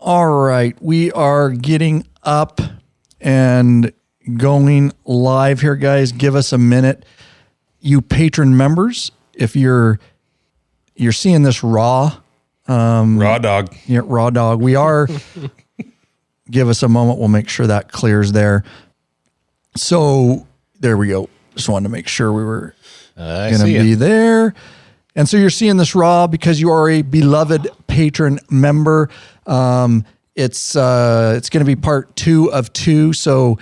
All right, we are getting up and going live here, guys. Give us a minute. You patron members, if you're seeing this raw dog. Yeah, raw dog. We are. Give us a moment. We'll make sure that clears there. So there we go. Just wanted to make sure we were going to be there. And so you're seeing this raw because you are a beloved patron member. It's going to be part 2 of 2. So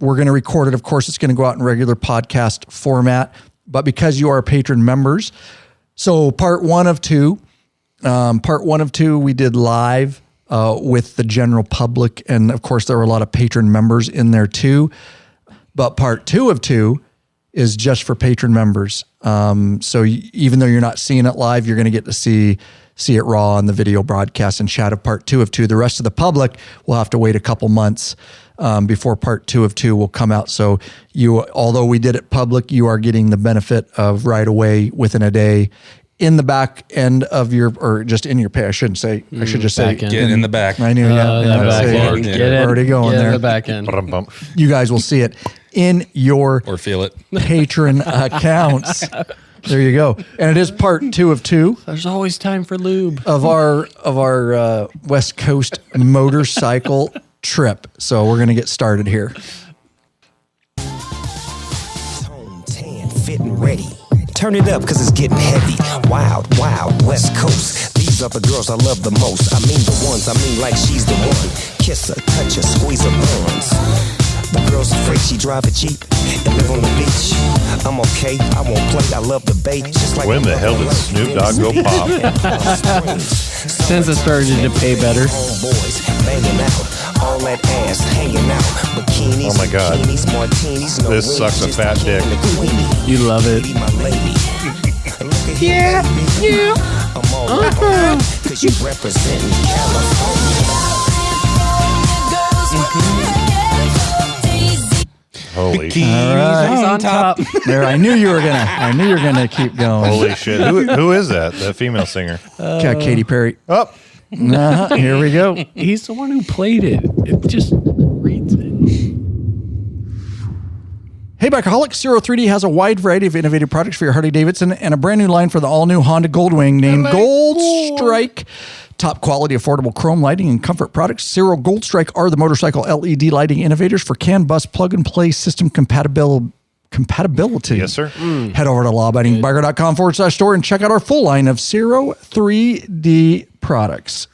we're going to record it. Of course, it's going to go out in regular podcast format. But because you are patron members, so part 1 of 2. Part 1 of 2 we did live with the general public, and of course there were a lot of patron members in there too. But part 2 of 2 is just for patron members. So even though you're not seeing it live, you're going to get to see it raw on the video broadcast and chat of part 2 of 2. The rest of the public will have to wait a couple months before part 2 of 2 will come out. So although we did it public, you are getting the benefit of right away within a day in the back end of or just in your pay. I shouldn't say, I should just say. Get in the back. I knew, already going get there. In the back end. You guys will see it in your or feel it patron accounts. There you go. And it is part 2 of 2. There's always time for lube. Of our West Coast motorcycle trip. So we're going to get started here. Tone 10, fitting ready. Turn it up cause it's getting heavy. Wild, wild, West Coast. These are the girls I love the most. I mean the ones, like she's the one. Kiss her, touch her, squeeze her buns. The girl's afraid she drive a Jeep and live on the beach. I'm okay, I won't play, I love the bait. Just like when the hell did Snoop Dogg go pop? Since it started to pay better. Homeboys banging out, all that ass hanging out. Bikinis, oh my God. Bikinis, martinis, no this sucks a fat dick. You love it. Yeah. I'm all right, cause you represent California. Holy shit. Right. On top. There, I knew you were gonna keep going. Holy shit. Who is that? The female singer? Katy Perry. Oh. Here we go. He's the one who played it. It just reads it. Hey, Bikeaholic, 03D has a wide variety of innovative products for your Harley-Davidson and a brand new line for the all-new Honda Goldwing named Gold Strike. Top quality, affordable chrome lighting and comfort products. Zero Gold Strike are the motorcycle LED lighting innovators for CAN bus plug-and-play system compatibility. Yes, sir. Head over to lawabidingbiker.com/store and check out our full line of 03D products.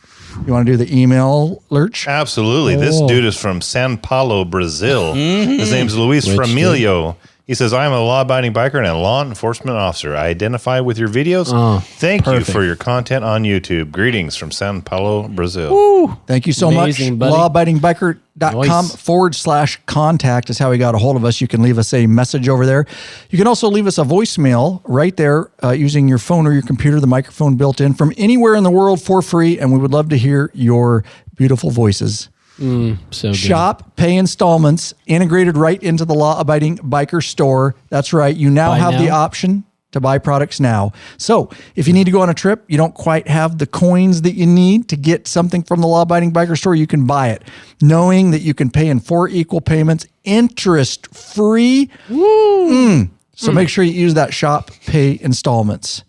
You want to do the email, Lurch? Absolutely. This dude is from Sao Paulo, Brazil. His name's Luis Framilio. He says, I am a law-abiding biker and a law enforcement officer. I identify with your videos. Thank you for your content on YouTube. Greetings from Sao Paulo, Brazil. Woo. Thank you so Amazing, much. Lawabidingbiker.com/contact is how he got a hold of us. You can leave us a message over there. You can also leave us a voicemail right there using your phone or your computer, the microphone built in from anywhere in the world for free, and we would love to hear your beautiful voices. So good. Shop, pay installments, integrated right into the law-abiding biker store. That's right. You now have the option to buy products now. So if you need to go on a trip, you don't quite have the coins that you need to get something from the law-abiding biker store, you can buy it, knowing that you can pay in 4 equal payments, interest-free. So make sure you use that shop, pay installments.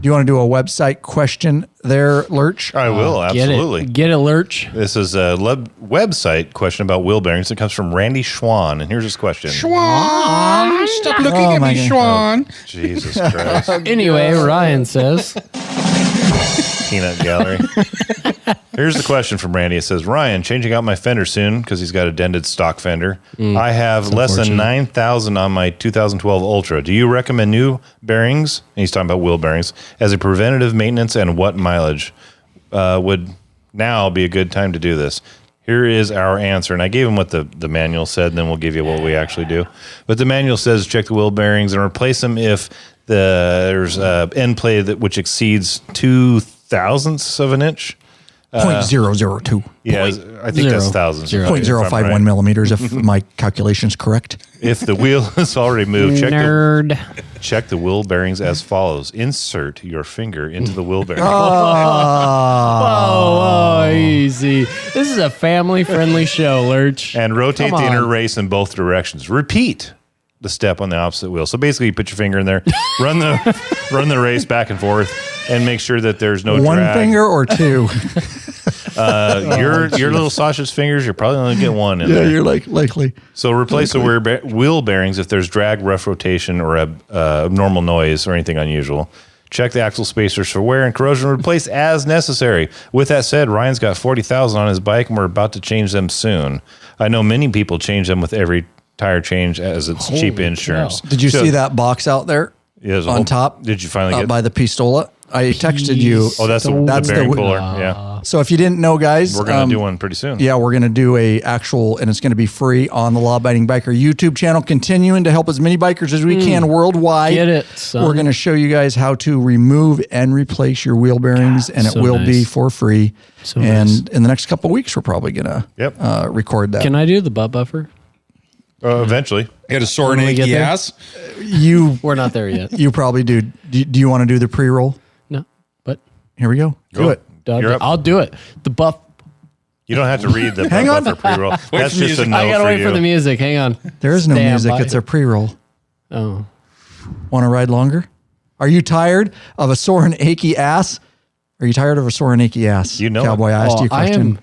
Do you want to do a website question there, Lurch? I will, absolutely. Get it, Lurch. This is a website question about wheel bearings. It comes from Randy Schwan, and here's his question. Schwan, stop looking at me, Schwan. Jesus Christ. Anyway, Ryan says... Peanut Gallery. Here's the question from Randy. It says, Ryan, changing out my fender soon because he's got a dented stock fender. I have less than 9,000 on my 2012 Ultra. Do you recommend new bearings? And he's talking about wheel bearings as a preventative maintenance, and what mileage would now be a good time to do this? Here is our answer. And I gave him what the manual said, and then we'll give you what we actually do. But the manual says check the wheel bearings and replace them if there's end play which exceeds 0.002 of an inch. 0.002. Yeah, I think that's thousands. 0.051 millimeters, if my calculation's correct. If the wheel is already moved, Nerd. check the wheel bearings as follows. Insert your finger into the wheel bearing. Whoa, easy. easy. This is a family-friendly show, Lurch. And rotate the inner race in both directions. Repeat the step on the opposite wheel. So basically, you put your finger in there, run the race back and forth, and make sure that there's no one drag. finger or two. Your little sausage fingers, you're probably only going to get one in there. Yeah, you're likely. So replace the wheel bearings if there's drag, rough rotation, or abnormal noise or anything unusual. Check the axle spacers for wear and corrosion. Replace as necessary. With that said, Ryan's got 40,000 on his bike, and we're about to change them soon. I know many people change them with every tire change as it's cheap insurance. Did you see that box out there on top? Did you finally get by the Pistola? I texted you. Oh, that's the bearing puller. Yeah. So if you didn't know, guys, we're going to do one pretty soon. Yeah, we're going to do a actual, and it's going to be free on the Law Abiding Biker YouTube channel, continuing to help as many bikers as we can worldwide. Get it, son. We're going to show you guys how to remove and replace your wheel bearings, and it will be for free. In the next couple of weeks, we're probably going to record that. Can I do the butt buffer? Eventually. Get a sore and achy ass. We're not there yet. You probably do. Do you want to do the pre-roll? No, but here we go. Do it. I'll do it. The buff. You don't have to read the Hang on. buffer pre-roll. That's just a no I gotta for wait you. for the music. Hang on. There is no music. It's a pre-roll. Oh. Want to ride longer? Are you tired of a sore and achy ass? Are you tired of a sore and achy ass? You know Cowboy, I asked you a question. I am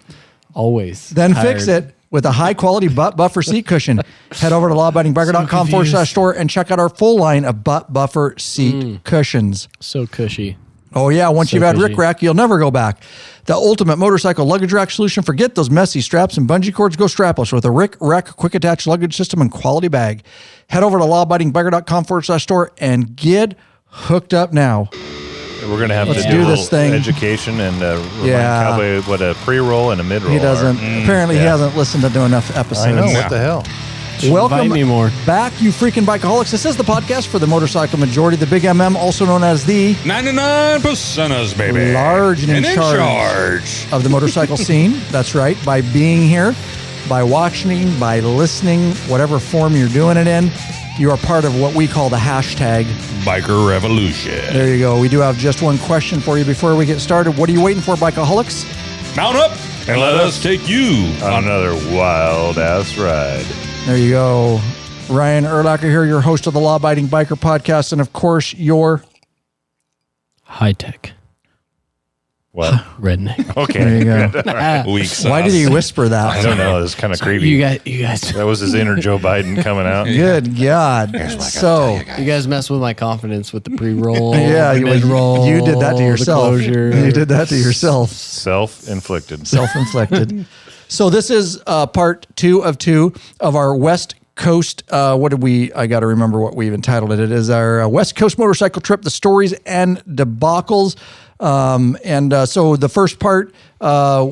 always Then tired. fix it with a high-quality butt buffer seat cushion. Head over to lawabidingbiker.com/store and check out our full line of butt buffer seat cushions. So cushy. Oh, yeah. Once you've had Rick Rack, you'll never go back. The ultimate motorcycle luggage rack solution. Forget those messy straps and bungee cords. Go strapless with a Rick Rack quick attach luggage system and quality bag. Head over to lawabidingbiker.com/store and get hooked up now. We're going to have Let's to do do this thing. education and remind Cowboy what a pre-roll and a mid-roll He doesn't. Apparently, he hasn't listened to enough episodes. I know. What the hell? Welcome Invite me more. back, you freaking bikeaholics. This is the podcast for the motorcycle majority, the Big MM, also known as the 99%ers, baby. large and in charge of the motorcycle scene. That's right. By being here, by watching, by listening, whatever form you're doing it in, you are part of what we call the hashtag Biker Revolution. There you go. We do have just one question for you before we get started. What are you waiting for, bikeaholics? Mount up and let us take you On another wild-ass ride. There you go. Ryan Erlacher here, your host of the Law Abiding Biker Podcast, and of course, your High tech. What? Redneck. Okay. There you go. weak sauce. Why did he whisper that? I don't know. It's kind of creepy. You guys That was his inner Joe Biden coming out. Good God. So, you guys mess with my confidence with the pre-roll. yeah, mid-roll, you did that to yourself. The closure. You did that to yourself. Self-inflicted. Self-inflicted. So this is part 2 of 2 of our West Coast. I got to remember what we've entitled it. It is our West Coast motorcycle trip, the stories and debacles. So the first part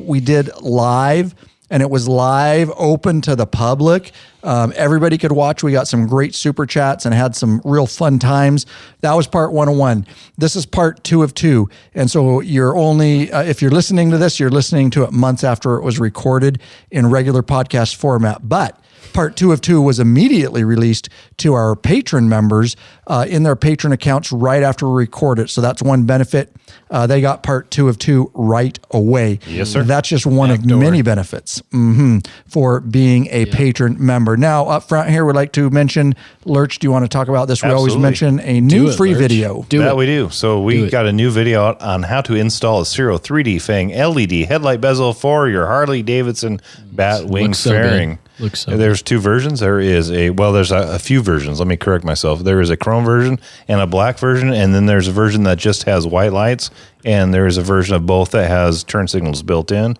we did live, and it was live, open to the public. Everybody could watch. We got some great super chats and had some real fun times. That was part 101. This is part 2 of 2. And so you're only, if you're listening to this, you're listening to it months after it was recorded in regular podcast format. But part 2 of 2 was immediately released to our patron members in their patron accounts right after we recorded. So that's one benefit. They got part 2 of 2 right away. Yes, sir. That's just one of many benefits for being a patron member. Now, up front here, we'd like to mention, Lurch, do you want to talk about this? We always mention a new free video. We do. So we got a new video out on how to install a Zero 3D Fang LED headlight bezel for your Harley-Davidson Batwing fairing. There's 2 versions. There's a few versions. Let me correct myself. There is a chrome version and a black version, and then there's a version that just has white lights, and there is a version of both that has turn signals built in.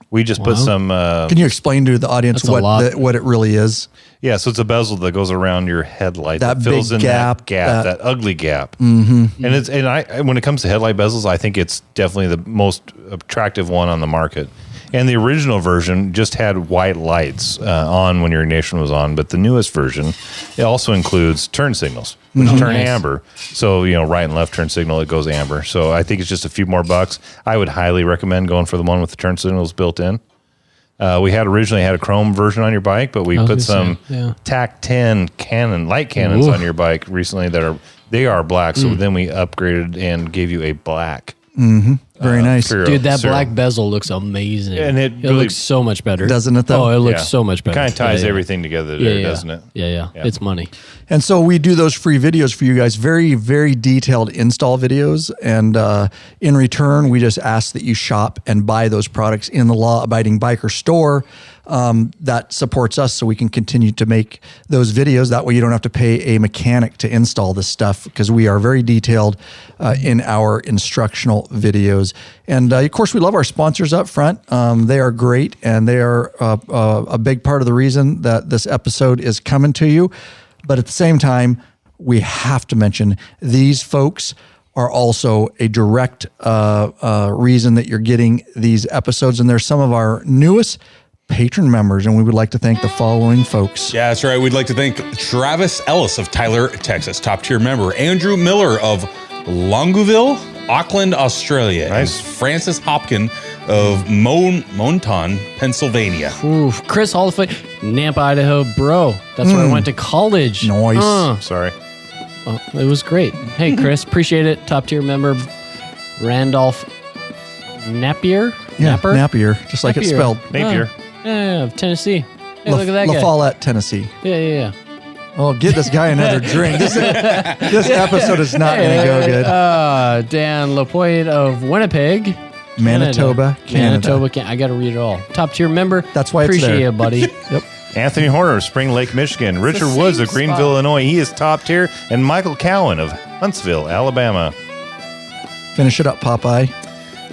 We just put some... Can you explain to the audience what it really is? Yeah, so it's a bezel that goes around your headlight that fills big in gap, that ugly gap. Mm-hmm. And when it comes to headlight bezels, I think it's definitely the most attractive one on the market. And the original version just had white lights on when your ignition was on, but the newest version, it also includes turn signals, which turn amber. So, right and left turn signal, it goes amber. So I think it's just a few more bucks. I would highly recommend going for the one with the turn signals built in. We had originally had a chrome version on your bike, but we put some TAC 10 light cannons on your bike recently they are black. So then we upgraded and gave you a black Very nice. Dude, that black bezel looks amazing. And it really looks so much better. Doesn't it, though? Oh, it looks so much better. Kind of ties everything together there, doesn't it? Yeah. It's money. And so we do those free videos for you guys, very, very detailed install videos. And in return, we just ask that you shop and buy those products in the law-abiding biker store. That supports us so we can continue to make those videos. That way you don't have to pay a mechanic to install this stuff, because we are very detailed in our instructional videos. And of course, we love our sponsors up front. They are great, and they are a big part of the reason that this episode is coming to you. But at the same time, we have to mention these folks are also a direct reason that you're getting these episodes. And they're some of our newest Patron members, and we would like to thank the following folks. Yeah, that's right. We'd like to thank Travis Ellis of Tyler, Texas, top tier member. Andrew Miller of Longuville, Auckland, Australia. Nice. And Francis Hopkin of Monton, Pennsylvania. Ooh, Chris Hallford, Nampa, Idaho. Bro, that's where I went to college. Nice. Sorry. Oh, it was great. Hey, Chris, appreciate it. Top tier member. Randolph Napier? Yeah, Napier, just like it's spelled. Napier. Yeah, of Tennessee. Hey, look at that guy. La Follette, Tennessee. Yeah. Oh, get this guy another drink. This episode is not going to go good. Dan Lapointe of Winnipeg, Manitoba, Canada. I got to read it all. Top tier member. That's why it's Appreciate there. you, buddy. Yep. Anthony Horner of Spring Lake, Michigan. Richard Woods of Greenville, Illinois. He is top tier. And Michael Cowan of Huntsville, Alabama. Finish it up, Popeye.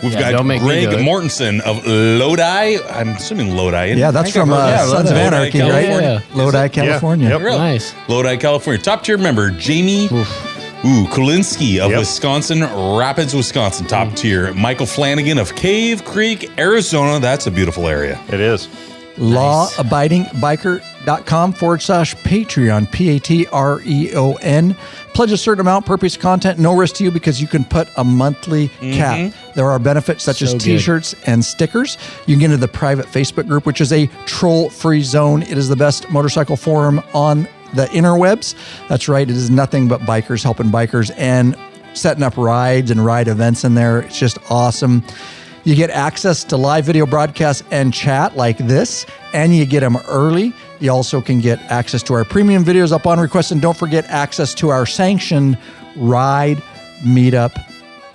We've got Greg Mortensen of Lodi. I'm assuming Lodi. Yeah, that's from Sons of Anarchy, right? Yeah. Lodi, California. Yep. Nice. Lodi, California. Top tier member, Jamie Kulinski of Wisconsin Rapids, Wisconsin. Top tier. Michael Flanagan of Cave Creek, Arizona. That's a beautiful area. It is. lawabidingbiker.com/Patreon, Patreon. Pledge a certain amount per piece of content, no risk to you, because you can put a monthly cap. There are benefits such as t-shirts and stickers. You can get into the private Facebook group, which is a troll-free zone. It is the best motorcycle forum on the interwebs. That's right. It is nothing but bikers helping bikers and setting up rides and ride events in there. It's just awesome. You get access to live video broadcasts and chat like this, and you get them early. You also can get access to our premium videos upon request, and don't forget access to our sanctioned ride, meetup,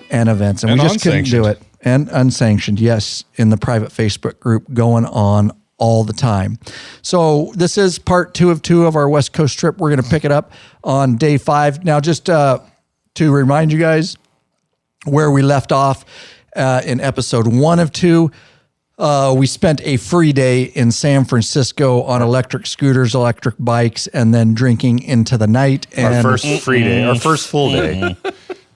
and events. And we just couldn't do it. And unsanctioned, yes, in the private Facebook group going on all the time. So this is part 2 of our West Coast trip. We're going to pick it up on day 5. Now, just to remind you guys where we left off, in episode 1 of 2, we spent a free day in San Francisco on electric scooters, electric bikes, and then drinking into the night. And Our first free day, our first full day.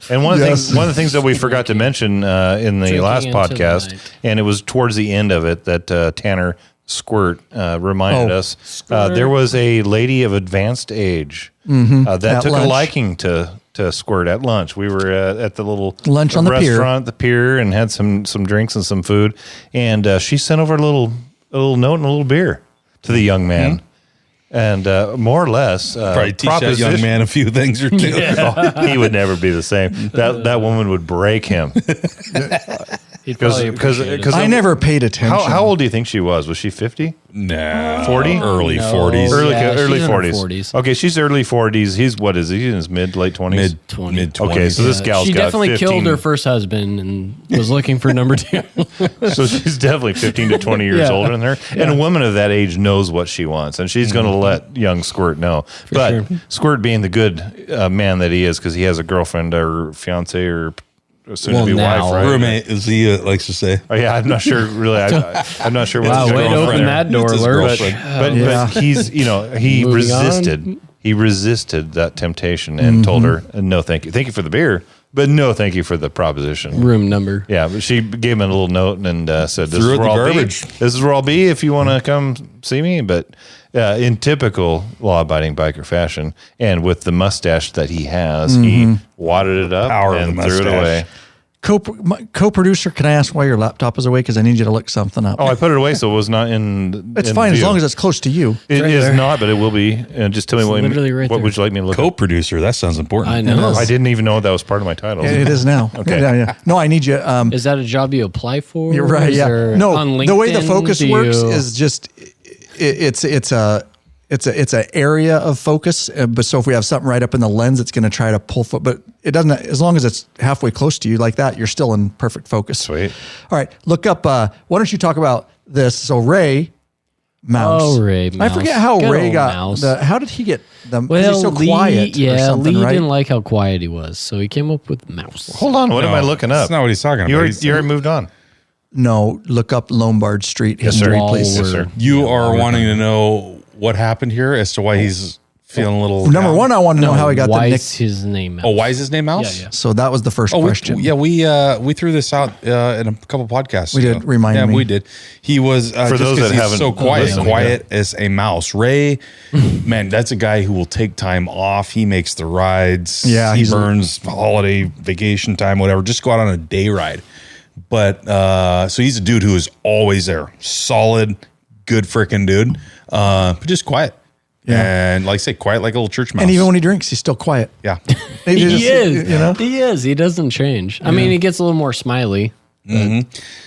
And one of the things that we forgot to mention in the last podcast, and it was towards the end of it that Tanner Squirt reminded us, there was a lady of advanced age that took a liking to Squirt at lunch. We were at the little lunch on restaurant, the pier, and had some drinks and some food. And she sent over a little note and a little beer to the young man. And more or less, probably teach that young man a few things or two. He would never be the same. That woman would break him. Because I never paid attention. How old do you think she was? Was she 50? No, 40? Early 40s. Early she's 40s. Okay, she's early 40s. He's what is he? He's in his mid late 20s. Mid 20s. Okay, so this gal's she got definitely 15. killed her first husband and was looking for number 2. So she's definitely 15 to 20 years older than her. And a woman of that age knows what she wants, and she's going to let young Squirt know. But Squirt being the good man that he is, because he has a girlfriend or fiance or soon-to-be wife, right? Roommate, as he likes to say. Oh, yeah, I'm not sure, really. I'm not sure what's way to open that door, alert. But he's, he resisted. He resisted that temptation and told her, no, thank you. Thank you for the beer, but no, thank you for the proposition. Room number. Yeah, but she gave him a little note and said, this Threw is it where in the I'll be. garbage. This is where I'll be if you want to come see me. But in typical law-abiding biker fashion, and with the mustache that he has, he wadded it up and threw it away. Co-producer, can I ask why your laptop is away? Because I need you to look something up. Oh, I put it away, so it was not in. It's fine view. as long as it's close to you. It right is there. not, but it will be. Just tell me what would you like me to look at? Co-producer, that sounds important. I know. I didn't even know that was part of my title. It is now. Okay. Yeah. No, I need you. Is that a job you apply for? You're right. Is Yeah. there- No, on the way the LinkedIn, focus do works you- is just it's an area of focus. But so if we have something right up in the lens, it's going to try to pull. But it doesn't. As long as it's halfway close to you like that, you're still in perfect focus. Sweet. All right, look up. Why don't you talk about this? So Ray. Mouse. Oh, Ray I Mouse. forget how Good Ray old got Mouse. how did he get them? Well, He's so Lee, quiet. Or yeah, something, Lee right? didn't like how quiet he was, so he came up with Mouse. Hold on. What am I looking up? That's not what he's talking about. You already moved on. No, look up Lombard Street Yes, sir. history, please. Yes, sir. You are wanting to know what happened here as to why he's feeling a little. Number down? one, I want to know how he got the why nick. is his name Mouse? Oh, why is his name Mouse? Yeah. So that was the first Oh, question. we threw this out in a couple podcasts. We did, ago. remind me. Yeah, we did. He was For just those 'cause that he's haven't so quiet, listened, quiet as a mouse. Ray, man, that's a guy who will take time off. He makes the rides. Yeah, he he's- burns holiday vacation time, whatever. Just go out on a day ride. But so he's a dude who is always there, solid, good freaking dude, but just quiet. Yeah. And like I say, quiet like a little church mouse. And even when he drinks, he's still quiet. yeah. He He just- is. You know? He is. He doesn't change. I mean, he gets a little more smiley.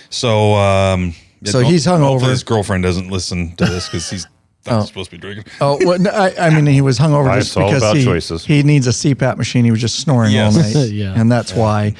So, So he's hungover. Hopefully his girlfriend doesn't listen to this because he's not supposed to be drinking. Oh, well, no, I mean, he was hungover Life's just all because about choices. he needs a CPAP machine. He was just snoring Yes. all night. Yeah. And that's why.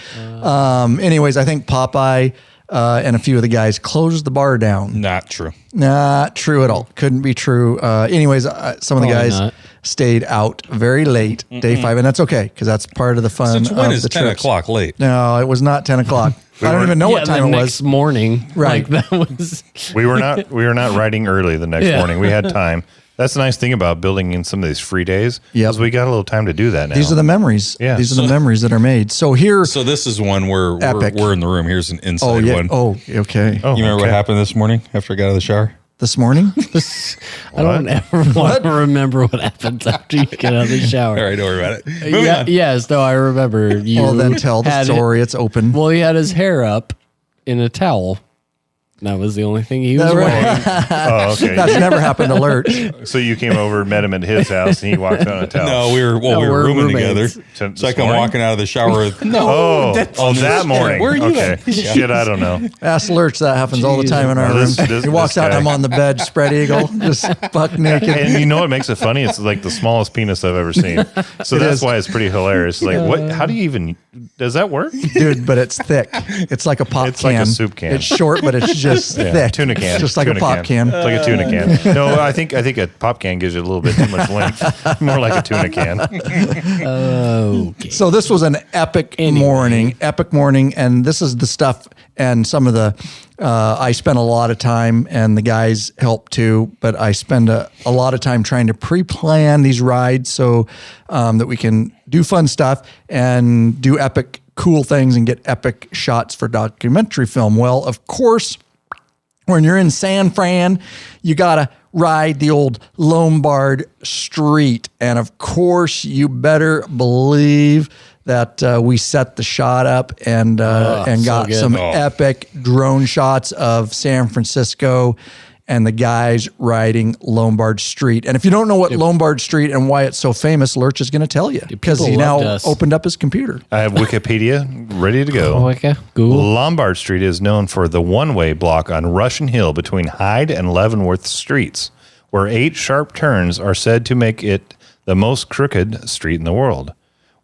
Anyways, I think Popeye and a few of the guys closed the bar down. Not true. Not true at all. Couldn't be true. Anyways, some of the Probably guys not. stayed out very late, day 5, and that's okay because that's part of the fun Since when of is the 10 trips. o'clock late? No, it was not 10 o'clock. I don't even know what time the it next was. morning. Right. Like, that was. We were not riding early the next Yeah. morning. We had time. That's the nice thing about building in some of these free days. Yep. Is we got a little time to do that now. These are the memories. Yeah. These are the memories that are made. So here. So this is one where Epic. we're in the room. Here's an inside Oh, yeah. one. Oh, okay. Oh, You remember what okay. happened this morning after I got out of the shower? This morning? I don't ever want to remember what happens after you get out of the shower. All right, don't worry about it. Moving Yeah, on. yes, though I remember you. Well, then tell the had story. It's open. Well, he had his hair up in a towel. That was the only thing he was wearing. Oh, okay. That's never happened to Lurch. So you came over, met him at his house, and he walked on a towel. No, we were we're rooming roommates. together. This So I come morning? walking out of the shower. No. Oh, that Yeah, morning. where are you okay. at? Shit, I don't know. Ask Lurch. That happens all the time in our Well, room. this He walks guy- out. I'm on the bed, spread eagle, just buck naked. And you know what makes it funny? It's like the smallest penis I've ever seen. So that's is. why it's pretty hilarious. Like, what? How do you even? Does that work? Dude, but it's thick. It's like a pop It's can. like a soup can. It's short, but it's just thick. Tuna can. Just like Tuna a pop can. It's like a tuna can. No, I think a pop can gives you a little bit too much length. More like a tuna can. Okay. So this was an epic morning, and this is the stuff and some of the, I spent a lot of time and the guys helped too, but I spend a lot of time trying to pre-plan these rides so that we can do fun stuff and do epic, cool things and get epic shots for documentary film. Well, of course, when you're in San Fran, you got to ride the old Lombard Street. And of course, you better believe that we set the shot up and got good. some epic drone shots of San Francisco and the guys riding Lombard Street. And if you don't know what Lombard Street and why it's so famous, Lurch is going to tell you because people he loved now us. opened up his computer. I have Wikipedia ready to go. Oh, okay. Google. Lombard Street is known for the one-way block on Russian Hill between Hyde and Leavenworth Streets, where 8 sharp turns are said to make it the most crooked street in the world.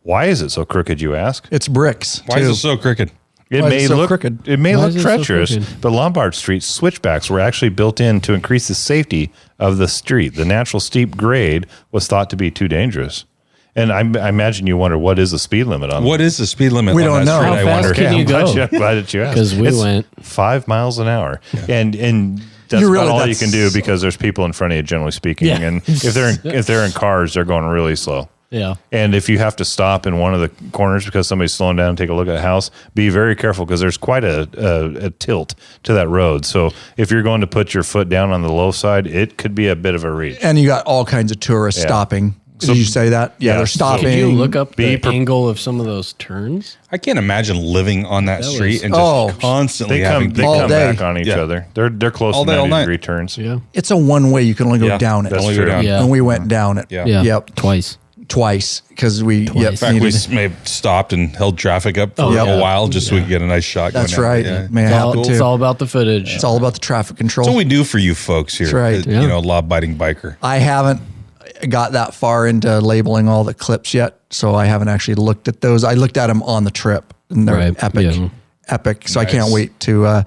Why is it so crooked, you ask? It's bricks. Why is it so crooked? It Why is may it so look crooked? It may Why look is it so treacherous, crooked? but Lombard Street switchbacks were actually built in to increase the safety of the street. The natural steep grade was thought to be too dangerous. And I imagine you wonder, what is the speed limit on What is the speed limit We on don't that know. street, How I fast wonder. can you I'm go? glad that you asked. 'Cause we It's went. 5 miles an hour. And that's You really- about all you that's- can do because there's people in front of you, generally speaking. Yeah. And if they're in cars, they're going really slow. Yeah. And if you have to stop in one of the corners because somebody's slowing down and take a look at the house, be very careful because there's quite a tilt to that road. So if you're going to put your foot down on the low side, it could be a bit of a reach. And you got all kinds of tourists stopping Did you say that? Yeah, they're stopping. Can you look up the angle of some of those turns? I can't imagine living on that street and just constantly having they come back on each other. They're close to 90-degree turns. Yeah. It's a one-way. You can only go down it. That's true. Yeah. And we went down it. Yeah. Yep. Twice. Because we in fact, we may have stopped and held traffic up for a while just so we could get a nice shot. That's going right. Yeah. May happen too. It's all about the footage. It's all about the traffic control. That's what we do for you folks here. That's right. You know, law-abiding biker. I haven't got that far into labeling all the clips yet, so I haven't actually looked at those. I looked at them on the trip, and they're epic. So I can't wait to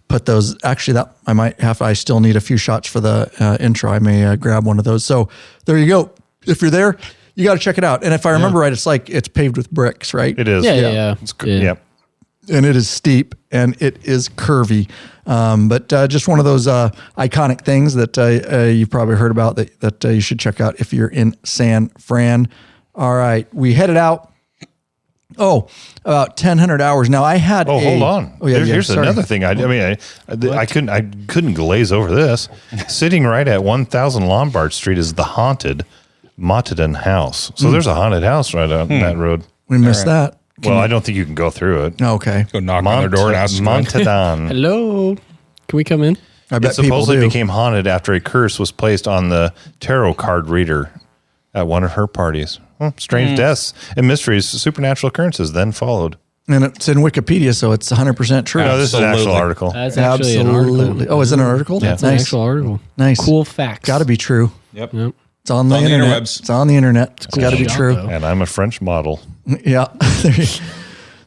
put those. Actually, that I might have. I still need a few shots for the intro. I may grab one of those. So there you go. If you're there, you got to check it out. And if I remember right, it's paved with bricks, right? It is. Yeah. It's good. Yep. And it is steep and it is curvy. But just one of those iconic things that you've probably heard about that you should check out if you're in San Fran. All right. We headed out. About 1,000 hours. Now I had. Hold on. Here's another thing. I couldn't glaze over this. Sitting right at 1,000 Lombard Street is the haunted Mottadon House. So there's a haunted house right on that road. We missed that. I don't think you can go through it. Okay. Go knock on their door and ask them. Montadon. Hello. Can we come in? I bet it supposedly became haunted after a curse was placed on the tarot card reader at one of her parties. Strange deaths and mysteries, supernatural occurrences then followed. And it's in Wikipedia, so it's 100% true. No, this is an actual article. That's actually an article. Oh, is it an article? That's an actual article. Nice. Cool facts. Got to be true. Yep. It's on the internet. It's on the internet. It's got to be true. Though. And I'm a French model. Yeah.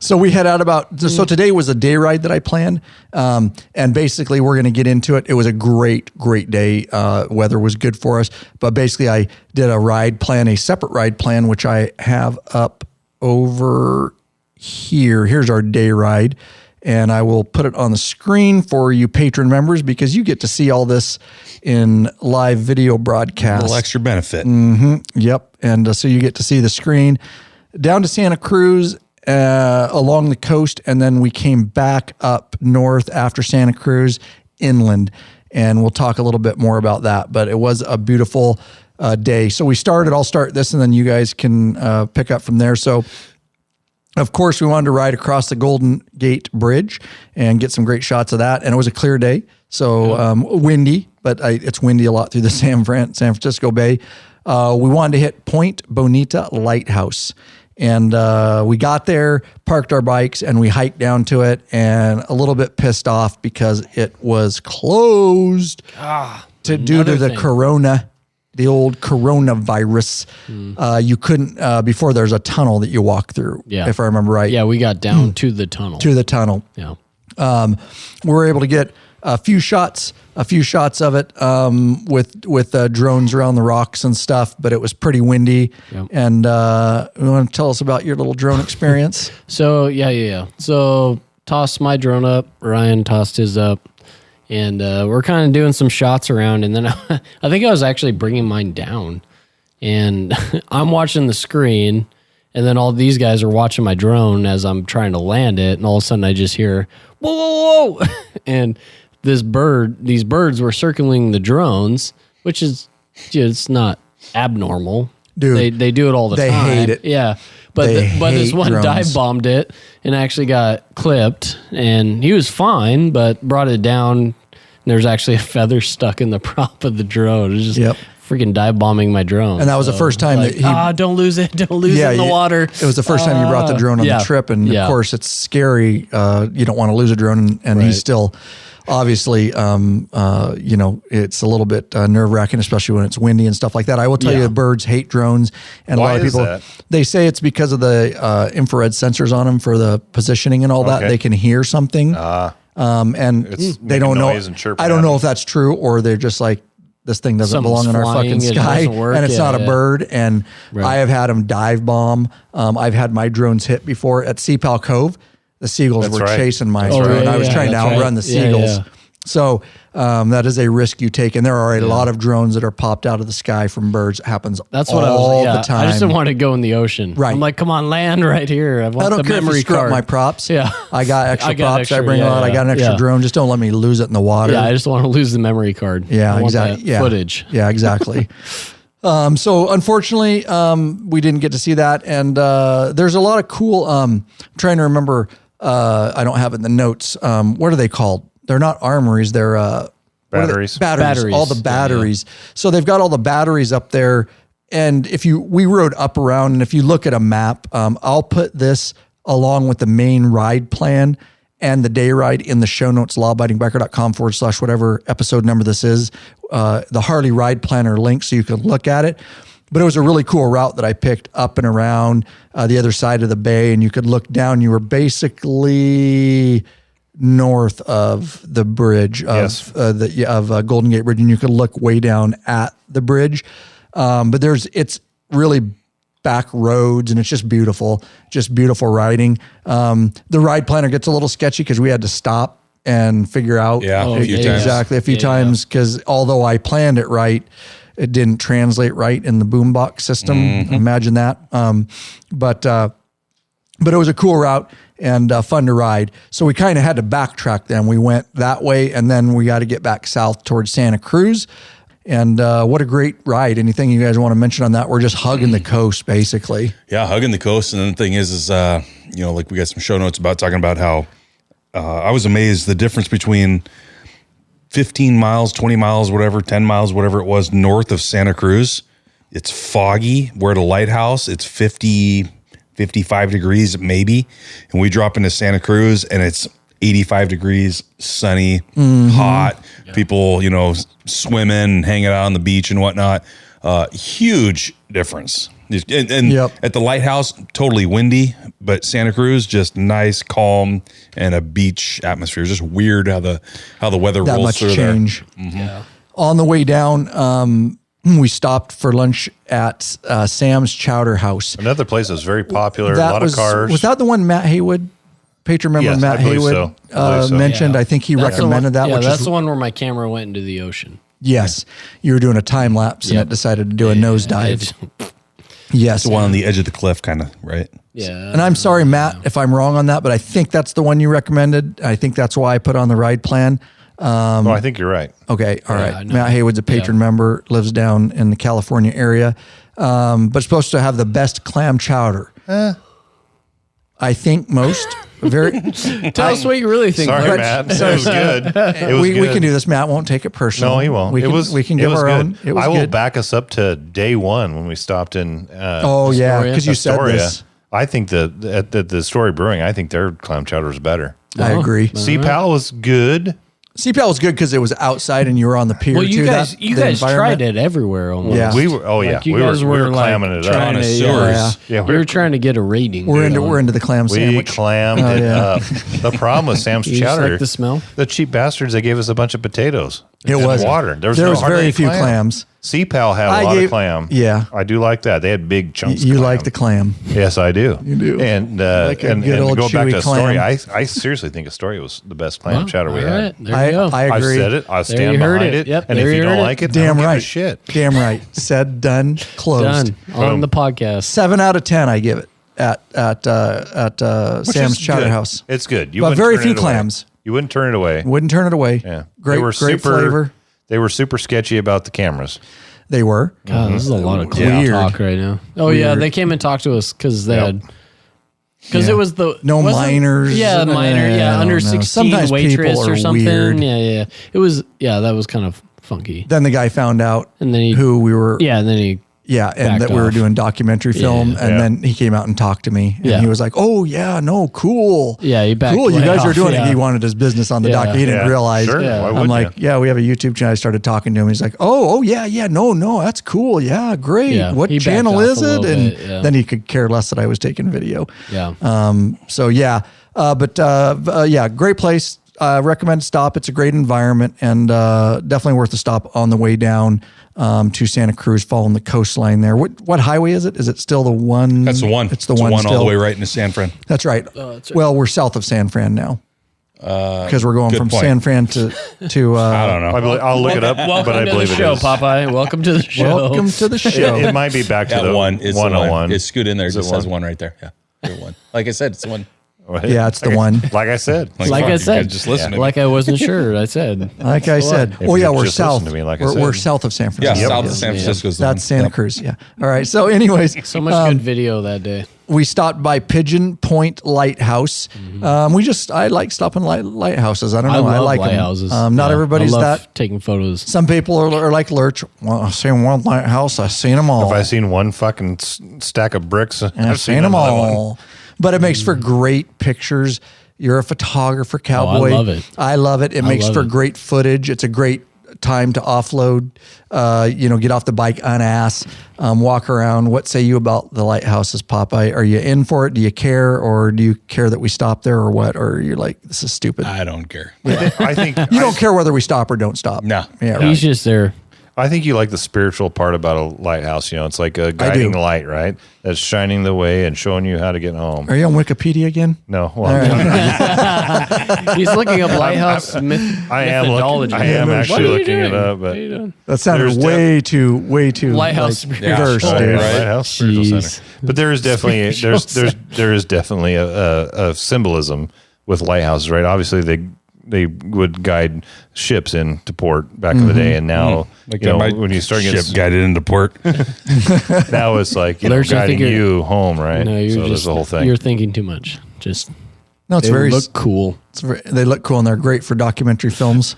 So we head out so today was a day ride that I planned. And basically we're going to get into it. It was a great day. Weather was good for us, but basically I did a separate ride plan, which I have up over here. Here's our day ride. And I will put it on the screen for you patron members because you get to see all this in live video broadcast. A little extra benefit. Yep. And so you get to see the screen down to Santa Cruz, along the coast. And then we came back up north after Santa Cruz inland. And we'll talk a little bit more about that. But it was a beautiful day. So I'll start this and then you guys can pick up from there. So of course, we wanted to ride across the Golden Gate Bridge and get some great shots of that. And it was a clear day, so windy, but it's windy a lot through the San Francisco Bay. We wanted to hit Point Bonita Lighthouse. And we got there, parked our bikes, and we hiked down to it, and a little bit pissed off because it was closed due to the corona. The old coronavirus. You couldn't, before there's a tunnel that you walk through, if I remember right. Yeah, we got down to the tunnel. Yeah. We were able to get a few shots of it with drones around the rocks and stuff, but it was pretty windy. Yep. And you want to tell us about your little drone experience? So, So, tossed my drone up. Ryan tossed his up. And we're kind of doing some shots around, and then I think I was actually bringing mine down, and I'm watching the screen, and then all these guys are watching my drone as I'm trying to land it, and all of a sudden I just hear, whoa, whoa, whoa, and these birds were circling the drones, which is, it's not abnormal. Dude, they do it all the time. They hate it. Yeah. But this one drones. dive bombed it and actually got clipped, and he was fine, but brought it down. And there's actually a feather stuck in the prop of the drone. It was just freaking dive bombing my drone. And that was the first time that he... don't lose it. Don't lose it in the water. It was the first time you brought the drone on the trip. And of course, it's scary. You don't want to lose a drone. And he's still... Obviously, it's a little bit nerve-wracking, especially when it's windy and stuff like that. I will tell you, the birds hate drones, and a lot of people they say it's because of the infrared sensors on them for the positioning and all that. They can hear something, and they don't know. I don't know if that's true or they're just like, this thing doesn't belong in our fucking sky, and it's not a bird. And I have had them dive bomb. I've had my drones hit before at Seapal Cove. The seagulls were chasing my drone. I was trying to outrun the seagulls. So that is a risk you take. And there are a lot of drones that are popped out of the sky from birds. It happens all the time. I just didn't want to go in the ocean. Right. I'm like, come on, land right here. I don't care if you screw up my props. Yeah. I got extra props. I bring out. I got an extra drone. Just don't let me lose it in the water. Yeah, I just want to lose the memory card. Yeah, exactly. Footage. Yeah, exactly. So unfortunately, we didn't get to see that. And there's a lot of cool, I'm trying to remember, I don't have it in the notes. What are they called? They're not armories. They're Batteries. Batteries. All the batteries. Yeah. So they've got all the batteries up there. And we rode up around, and if you look at a map, I'll put this along with the main ride plan and the day ride in the show notes, lawabidingbiker.com/whatever episode number this is, the Harley Ride Planner link so you can look at it. But it was a really cool route that I picked up and around the other side of the bay, and you could look down. You were basically north of the bridge of Golden Gate Bridge, and you could look way down at the bridge. But it's really back roads, and it's just beautiful riding. The ride planner gets a little sketchy because we had to stop and figure out a few times because although I planned it right, it didn't translate right in the boombox system. Imagine that. But it was a cool route and fun to ride. So we kind of had to backtrack then. We went that way, and then we got to get back south towards Santa Cruz. And what a great ride. Anything you guys want to mention on that? We're just hugging the coast, basically. Yeah, hugging the coast. And then the thing is like we got some show notes about talking about how I was amazed the difference between 15 miles, 20 miles, whatever, 10 miles, whatever it was, north of Santa Cruz. It's foggy. We're at a lighthouse. It's 55 degrees maybe. And we drop into Santa Cruz, and it's 85 degrees, sunny, hot, people, swimming, hanging out on the beach and whatnot. Huge difference. And at the lighthouse, totally windy, but Santa Cruz, just nice, calm, and a beach atmosphere. It's just weird how the weather that rolls much through change. there. Mm-hmm. Yeah. On the way down, we stopped for lunch at Sam's Chowder House. Another place that's very popular, a lot of cars. Was that the one Matt Haywood, patron member Matt Haywood, mentioned? Yeah. I think he recommended that. Yeah, that's the one where my camera went into the ocean. Yes. You were doing a time lapse and it decided to do a nosedive. Yes. The one on the edge of the cliff, kind of, right? Yeah. And I'm sorry, Matt, if I'm wrong on that, but I think that's the one you recommended. I think that's why I put on the ride plan. I think you're right. Okay. All right. Matt Haywood's a patron member, lives down in the California area, but supposed to have the best clam chowder. I think most. Tell us what you really think. Sorry, Matt. It was good. We can do this. Matt won't take it personal. No, he won't. We can give our own. It was I will good. back us up to day one when we stopped in. Because you said this. I think at the Story Brewing, I think their clam chowder is better. I agree. Sea Pal was good. CPAL was good because it was outside and you were on the pier. Well, you guys tried it everywhere almost. Yeah. We were. Oh yeah, we were clamming it up. We were trying to get a rating. We're into the clam sandwich. We clammed it up. The problem with Sam's Chowder, like the smell. The cheap bastards, they gave us a bunch of potatoes. It was water. There was very few clams. CPAL had a lot of clam. Yeah, I do like that. They had big chunks. You like the clam? Yes, I do. You do. And like a good old go back to clam. Astoria, I seriously think Astoria was the best clam chowder we had. There you go. I agree. I've said it. I stand behind it. Yep, and if you don't like it, damn don't right. give a shit. Damn right. Said, done, closed. Done on the podcast. 7 out of 10. I give it at Sam's Chowder House. It's good. But very few clams. You wouldn't turn it away. Wouldn't turn it away. Yeah. Great flavor. They were super sketchy about the cameras. They were. God, this is a lot of clam talk right now. Oh yeah, they came and talked to us because they had. Because it was the minors. Yeah, minor. Yeah, under 16 Sometimes waitress or something. Weird. Yeah. It was. Yeah, that was kind of funky. Then the guy found out and then who we were. Yeah, and then he. Yeah, and that we were doing documentary film, and then he came out and talked to me, and he was like, "Oh yeah, no, cool, yeah, he backed cool. You guys are doing it." He wanted his business on the doc. He didn't realize. Sure. I'm like, we have a YouTube channel. I started talking to him. He's like, "Oh yeah, no, that's cool. Yeah, great. Yeah, what channel is it?" And then he could care less that I was taking video. Yeah. Great place. Recommend stop. It's a great environment and definitely worth a stop on the way down to Santa Cruz, following the coastline there. What highway is it? Is it still the one? That's the one. It's the one all the way right into San Fran. That's right. That's right. Well, we're south of San Fran now because we're going from point. San Fran to I don't know. I'll look it up, Welcome but I to believe the show, it is. Popeye. Welcome to the show. Welcome to the show. It might be back to That the one. It's 101. It's scoot in there. It just one? says one right there. Yeah, good one. Like I said, it's one. Yeah, it's the one. Like I said. Like I said, just listen to me. like I wasn't sure. I said, Like I said. If Oh, yeah, you we're just south. listen to me like I We're said. south of San Yeah, Francisco. south of San Francisco. That's Santa Cruz. Yeah. All right. So, anyways, so much good video that day. we stopped by Pigeon Point Lighthouse. I like stopping lighthouses. I don't know. I love like lighthouses. them. Not everybody's I love that. taking photos. Some people are like Lurch. Well, I've seen one lighthouse. I've seen them all. Have I seen one fucking stack of bricks? I've seen them all. But it makes for great pictures. You're a photographer, cowboy. love it. I love it. It makes love for it. great footage. It's a great time to offload, get off the bike, unass, walk around. What say you about the lighthouses, Popeye? Are you in for it? Do you care? Or do you care that we stop there or what? Or you're like, this is stupid. I don't care. I think You don't care whether we stop or don't stop. No. Yeah. He's just there. I think you like the spiritual part about a lighthouse. It's like a guiding light, right? That's shining the way and showing you how to get home. Are you on Wikipedia again? No, well, He's looking up lighthouse I am methodology. looking. I am What are actually you looking doing? it up, What are you but doing? That sounded There's way too Lighthouse like, spiritual. verse, Yeah, dude. right. Lighthouse Spiritual Jeez. Center. But there is definitely there is definitely a symbolism with lighthouses, right? Obviously, they would guide ships into port back in the day, and now Like when you start getting ship guided into port. now it's like Lurch, I think guiding you're- you home, right? No, you're so just there's the whole thing. You're thinking too much. Just No, it's they very look cool. they look cool and they're great for documentary films.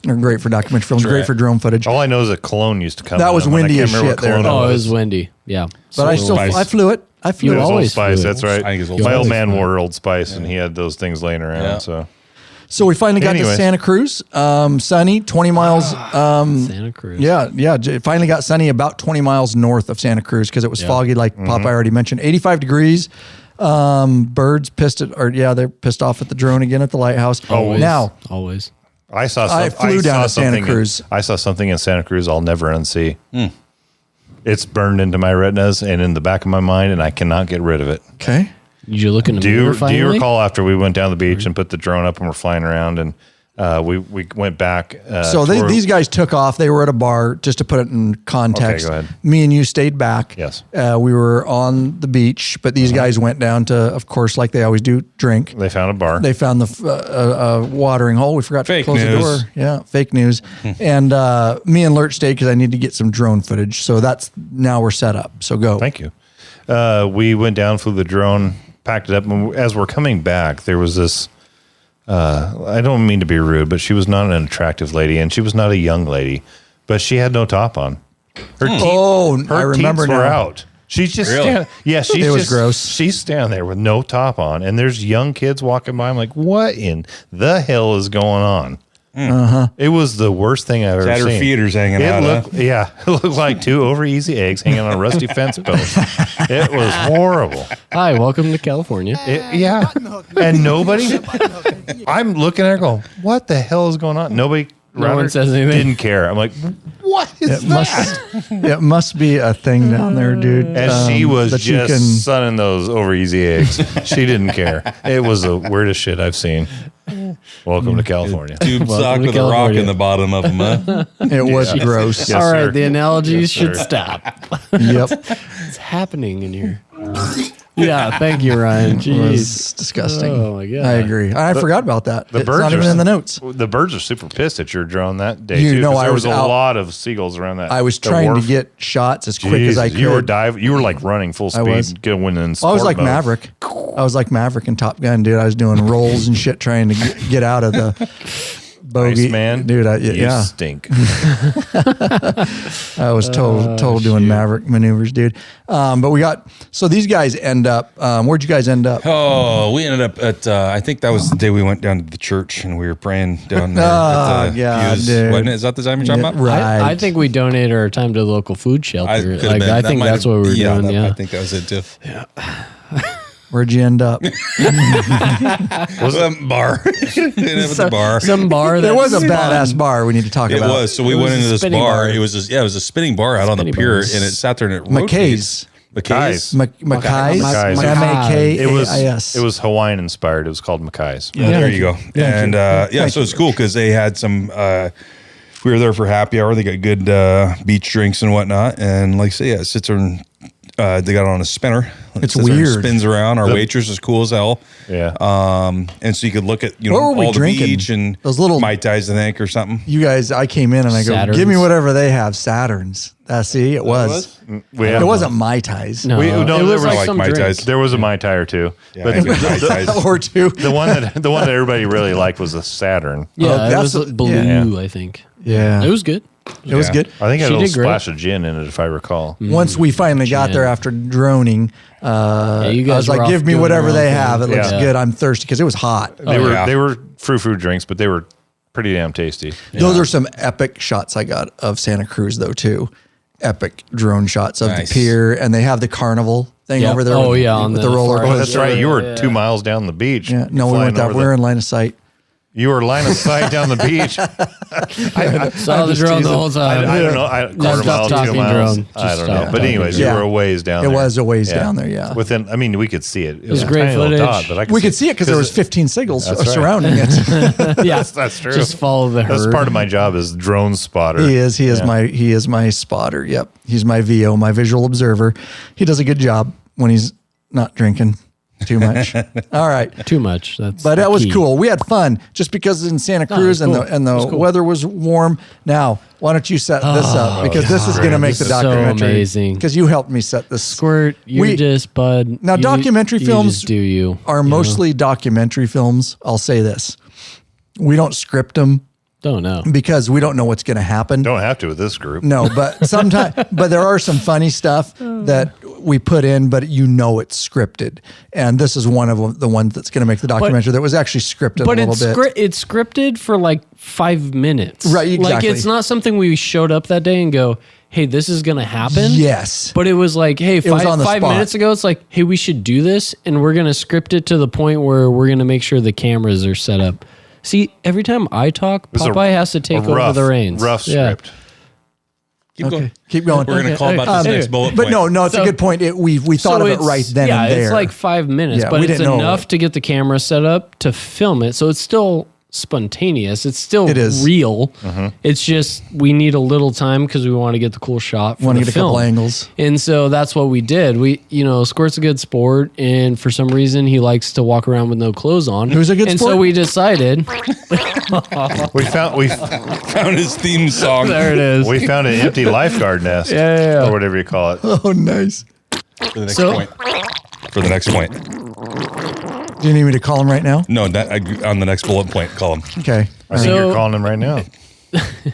They're great for documentary films, great for drone footage. All I know is that Cologne used to come. That in was them, and I windy can't as remember shit what there, Cologne though. Oh, it was. was windy. Yeah. But I still, Spice. I flew it. It was You Old always Spice. flew it. That's right. I think it's Old My old Spice. man wore Old Spice, and he had those things laying around. Yeah. So we finally got to Anyways. Santa Cruz. Sunny, 20 miles. Santa Cruz. Yeah. It finally got sunny about 20 miles north of Santa Cruz because it was foggy, like Popeye already mentioned. 85 degrees. Birds they're pissed off at the drone again at the lighthouse. Always. Now, Always. I flew down to Santa Cruz. I saw something in Santa Cruz I'll never unsee. It's burned into my retinas and in the back of my mind, and I cannot get rid of it. okay. Did you look in the Do mirror you finally? recall after we went down the beach and put the drone up and we're flying around and we went back? So these guys took off. They were at a bar, just to put it in context. Okay, go ahead. Me and you stayed back. Yes. We were on the beach, but these guys went down to, of course, like they always do, drink. They found a bar. They found the watering hole. We forgot Fake to close the news. door. Yeah, fake news. And me and Lurch stayed because I need to get some drone footage. So now we're set up. So go. Thank you. We went down, flew the drone, packed it up, and as we're coming back, there was this. I don't mean to be rude, but she was not an attractive lady, and she was not a young lady, but she had no top on. Her teeth, I remember teeth were now. out. She's just Really? she's It was just gross. She's standing there with no top on, and there's young kids walking by. I'm like, what in the hell is going on? It was the worst thing I've ever Had her seen. feeders hanging It out. looked, yeah, it looked like two over easy eggs hanging on a rusty fence post. It was horrible. Hi, welcome to California. Yeah, and nobody. I'm looking at her going, "What the hell is going on?" Nobody. No around one her says anything. Didn't care. I'm like, "What is that?" It must be a thing down there, dude. And she was that you just sunning those over easy eggs. She didn't care. It was the weirdest shit I've seen. Welcome to California. Tube Welcome sock to with a rock California. in the bottom of them. Huh? It was gross. Yes, All right, sir. the analogies Yes, should sir. stop. Yep. What's happening in here? Yeah, thank you, Ryan. It Jeez. was disgusting. Oh, my God. I agree. I forgot about that. The It's birds not are even in the notes. The birds are super pissed at your drone that day You too. know, 'cause I there was was a out- lot of seagulls around that. I was the trying wharf. to get shots as quick as I could. You were like running full speed, was. going in. I was sport like mode. Maverick. I was like Maverick in Top Gun, dude. I was doing rolls and shit trying to get out of the bogey. Iceman, Dude, you yeah. stink. I was total doing Maverick maneuvers, dude. But we got, so these guys end up, where'd you guys end up? Oh, we ended up at, I think that was the day we went down to the church and we were praying down there. Oh, at the yeah, pews. dude. Wasn't it? Is that the time you're talking Yeah, about? right. I think we donated our time to the local food shelter. Could've Like, been. I That think might that's have- what we were doing. Yeah. I think that was it too. Where'd you end up? Was a bar. Ended up at the bar. Some bar. There was a that's badass bar we need to talk It about. was. So we It went was into a this spinning bar. It was it was a spinning bar out on the Spinning pier, bar. and it sat there and it McKay's. rotates. Mackay's. Mackay's. Mackay's. M-A-K-A-I-S. It was Hawaiian inspired. It was called Mackay's. Yeah, there you go. And Thank so it's cool because they had some. We were there for happy hour. They got good beach drinks and whatnot. And like I say, it sits there and They got it on a spinner. It's sits there and weird. Spins around. Our waitress is cool as hell. Yeah. And so you could look at What were we all the drinking? beach and Those little- Mai Tais, I think, or something. You guys, I came in and I go, Saturns. give me whatever they have. Saturns. See, it was. It wasn't Mai Tais. No, no, it there was was like like some Mai drink. Tais. There was a Mai Tai or two. Yeah, But I think it was Mai Tais. or two. the one that everybody really liked was the Saturn. Yeah, Oh, it that's was what- blue, yeah. I think. Yeah. It was good. It was Yeah. good. I think it had She a little did great. splash of gin in it, if I recall. Once we finally got Gin. there after droning, you I guys was were like, off give me doing whatever your own they thing. have. It looks Yeah. good. I'm thirsty because it was hot. They were yeah. frou-frou drinks, but they were pretty damn tasty. Those are some epic shots I got of Santa Cruz, though, too. Epic drone shots of Nice. the pier. And they have the carnival thing Yep. over there. Oh, with, yeah, on with the the roller far coaster. Oh, that's right. You were 2 miles down the beach. Yeah. No, we flying went that. over We were in line of sight. You were line of sight down the beach. Saw the drone the whole time. I don't know. Quarter stop mile, 2 talking miles. drone. I Just don't stop know. But talking anyways, drone. you were a ways down It there. was a ways down there, yeah. We could see it. It was great tiny little footage. but I We could see it because there was 15 seagulls That's right. surrounding it. Yeah, That's true. just follow the herd. That's part of my job as drone spotter. He is Yeah. my spotter. Yep. He's my VO, my visual observer. He does a good job when he's not drinking too much. All right. Too much. That's But the that was key. cool. We had fun just because in Santa No, Cruz it was cool. and the It was cool. weather was warm. Now, why don't you set this up? Because this is going to make the this is so documentary. amazing. Because you helped me set this. Squirt, you're We- just bud. Now, documentary you films just do you are you know? mostly documentary films. I'll say this. We don't script them Don't know. because we don't know what's going to happen. Don't have to with this group. No, but sometimes, but there are some funny stuff that we put in, but it's scripted. And this is one of them, the ones that's going to make the documentary that was actually scripted But a little bit. it's scripted for like 5 minutes. Right, Like exactly. it's not something we showed up that day and go, hey, this is going to happen. Yes. But it was like, hey, was on the five spot. minutes ago, it's like, hey, we should do this. And we're going to script it to the point where we're going to make sure the cameras are set up. See, every time I talk, It was Popeye has to take over the reins. Rough Yeah. script. Keep going. Keep going. We're going to call Okay. about this next bullet But point. no, it's a good point. We thought of it it's- right then yeah, and there. it's like 5 minutes, Yeah, but we it's didn't know. enough to get the camera set up to film it. So it's still spontaneous. It's still It is. real. It's just we need a little time because we want to get the cool shot for Want the to get a film. couple angles. And so that's what we did. Squirt's a good sport, and for some reason he likes to walk around with no clothes on. Who's a good and sport? so we decided. We Found his theme song. There it is. found an empty lifeguard nest. Yeah. Or whatever you call it. Oh, nice. For the next So- point. For the next point. Do you need me to call him right now? No, on the next bullet point, call him. Okay. I think So- you're calling him right now.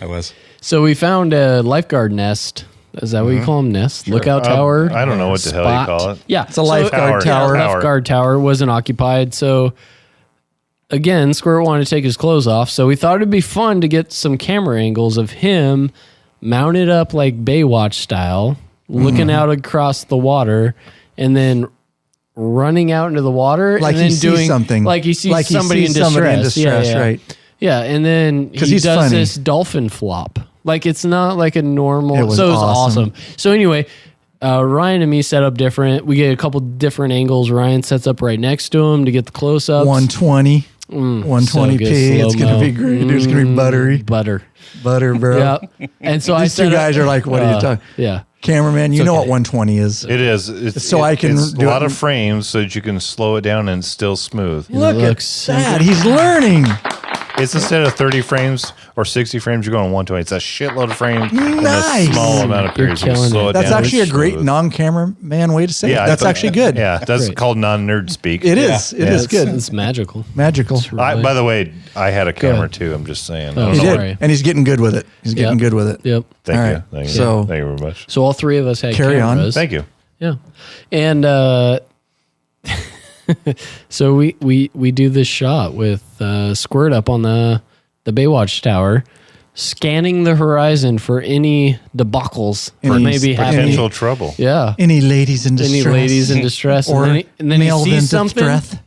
I was. So we found a lifeguard nest. Is that what you call them? Nest? Lookout tower? I don't know what the hell you call it. Yeah. It's a lifeguard tower. Lifeguard tower wasn't occupied. So again, Squirt wanted to take his clothes off. So we thought it'd be fun to get some camera angles of him mounted up like Baywatch style, looking out across the water, and then running out into the water Like and then he sees doing something. like he sees Like he somebody, sees in distress. somebody in distress, yeah. right. Yeah, and then he he's does funny. this dolphin flop. Like it's not like a normal. It was so it was awesome. awesome. So anyway, Ryan and me set up different. We get a couple different angles. Ryan sets up right next to him to get the close ups. 120. So 120p. good, It's going to slow-mo. be great. Dude, it's going to be buttery. Butter. Butter, bro. Yeah. And so I These set two up- guys are like, what are you talking? Yeah. Cameraman, you know okay. what 120 is. It is. It's, So I can it's do a lot it- of frames so that you can slow it down and it's still smooth. Look It at looks that. He's learning. It's instead of 30 frames or 60 frames, you're going 120. It's a shitload of frames in a Nice. small amount of You're periods. You can killing slow it. it That's down. actually a It's great smooth. non-cameraman way to say it. I That's thought- actually good. Yeah, that's Great. called non-nerd speak. It is. It is good. It's magical. Magical. By the way, I had a camera ahead. too. I'm just saying. Oh, I don't He know. did. Sorry. And he's getting good with it. He's getting Yep. good with it. Yep. Thank All you. right. Thank you. So- Thank you very much. So all three of us had Carry on. cameras. Thank you. Yeah. And so we do this shot with Squirt up on the Baywatch tower, scanning the horizon for any debacles or Any maybe Potential trouble. Yeah. Any ladies in distress. Any ladies in distress. Or and then he nailed sees into something. death.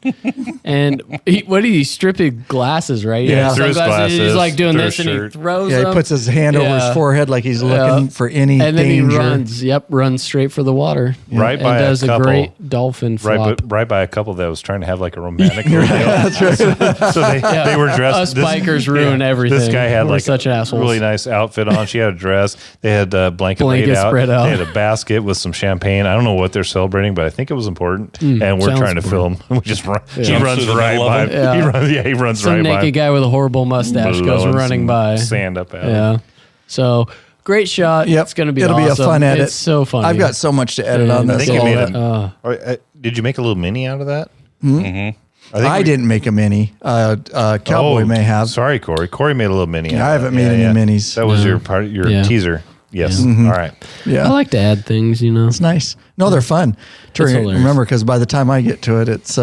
And what did he strip his glasses, right? Yeah. He Threw has his sunglasses, He's glasses, like doing threw this his and he shirt. throws Yeah, he them. puts his hand over his Yeah. forehead like he's looking for any and then danger. he runs. Yep, runs straight for the water. Right and by a does a, couple. great dolphin flop. Right by a couple that was trying to have like a romantic rodeo. That's right. So they were dressed. Us bikers ruin everything. This guy had We're like such an assholes. really nice outfit on. She had a dress. They had a blanket laid out. Spread out. They had a basket with some champagne. I don't know what they're celebrating, but I think it was important. And we're trying to film. We just run. He runs right by. He runs Some right by. Some naked guy with a horrible mustache goes running by. Sand up at him. Yeah. So great shot. Yep. It's going to be It'll awesome. be a fun edit. It's so funny. I've got so much to edit on I this. think you made did you make a little mini out of that? Mm-hmm. I didn't make a mini. Cowboy may have. Sorry, Corey. Corey made a little mini. I haven't made any minis. That was your part. Your teaser. Yes. All right. Yeah. I like to add things, you know. It's nice. No, they're fun to remember because by the time I get to it, it's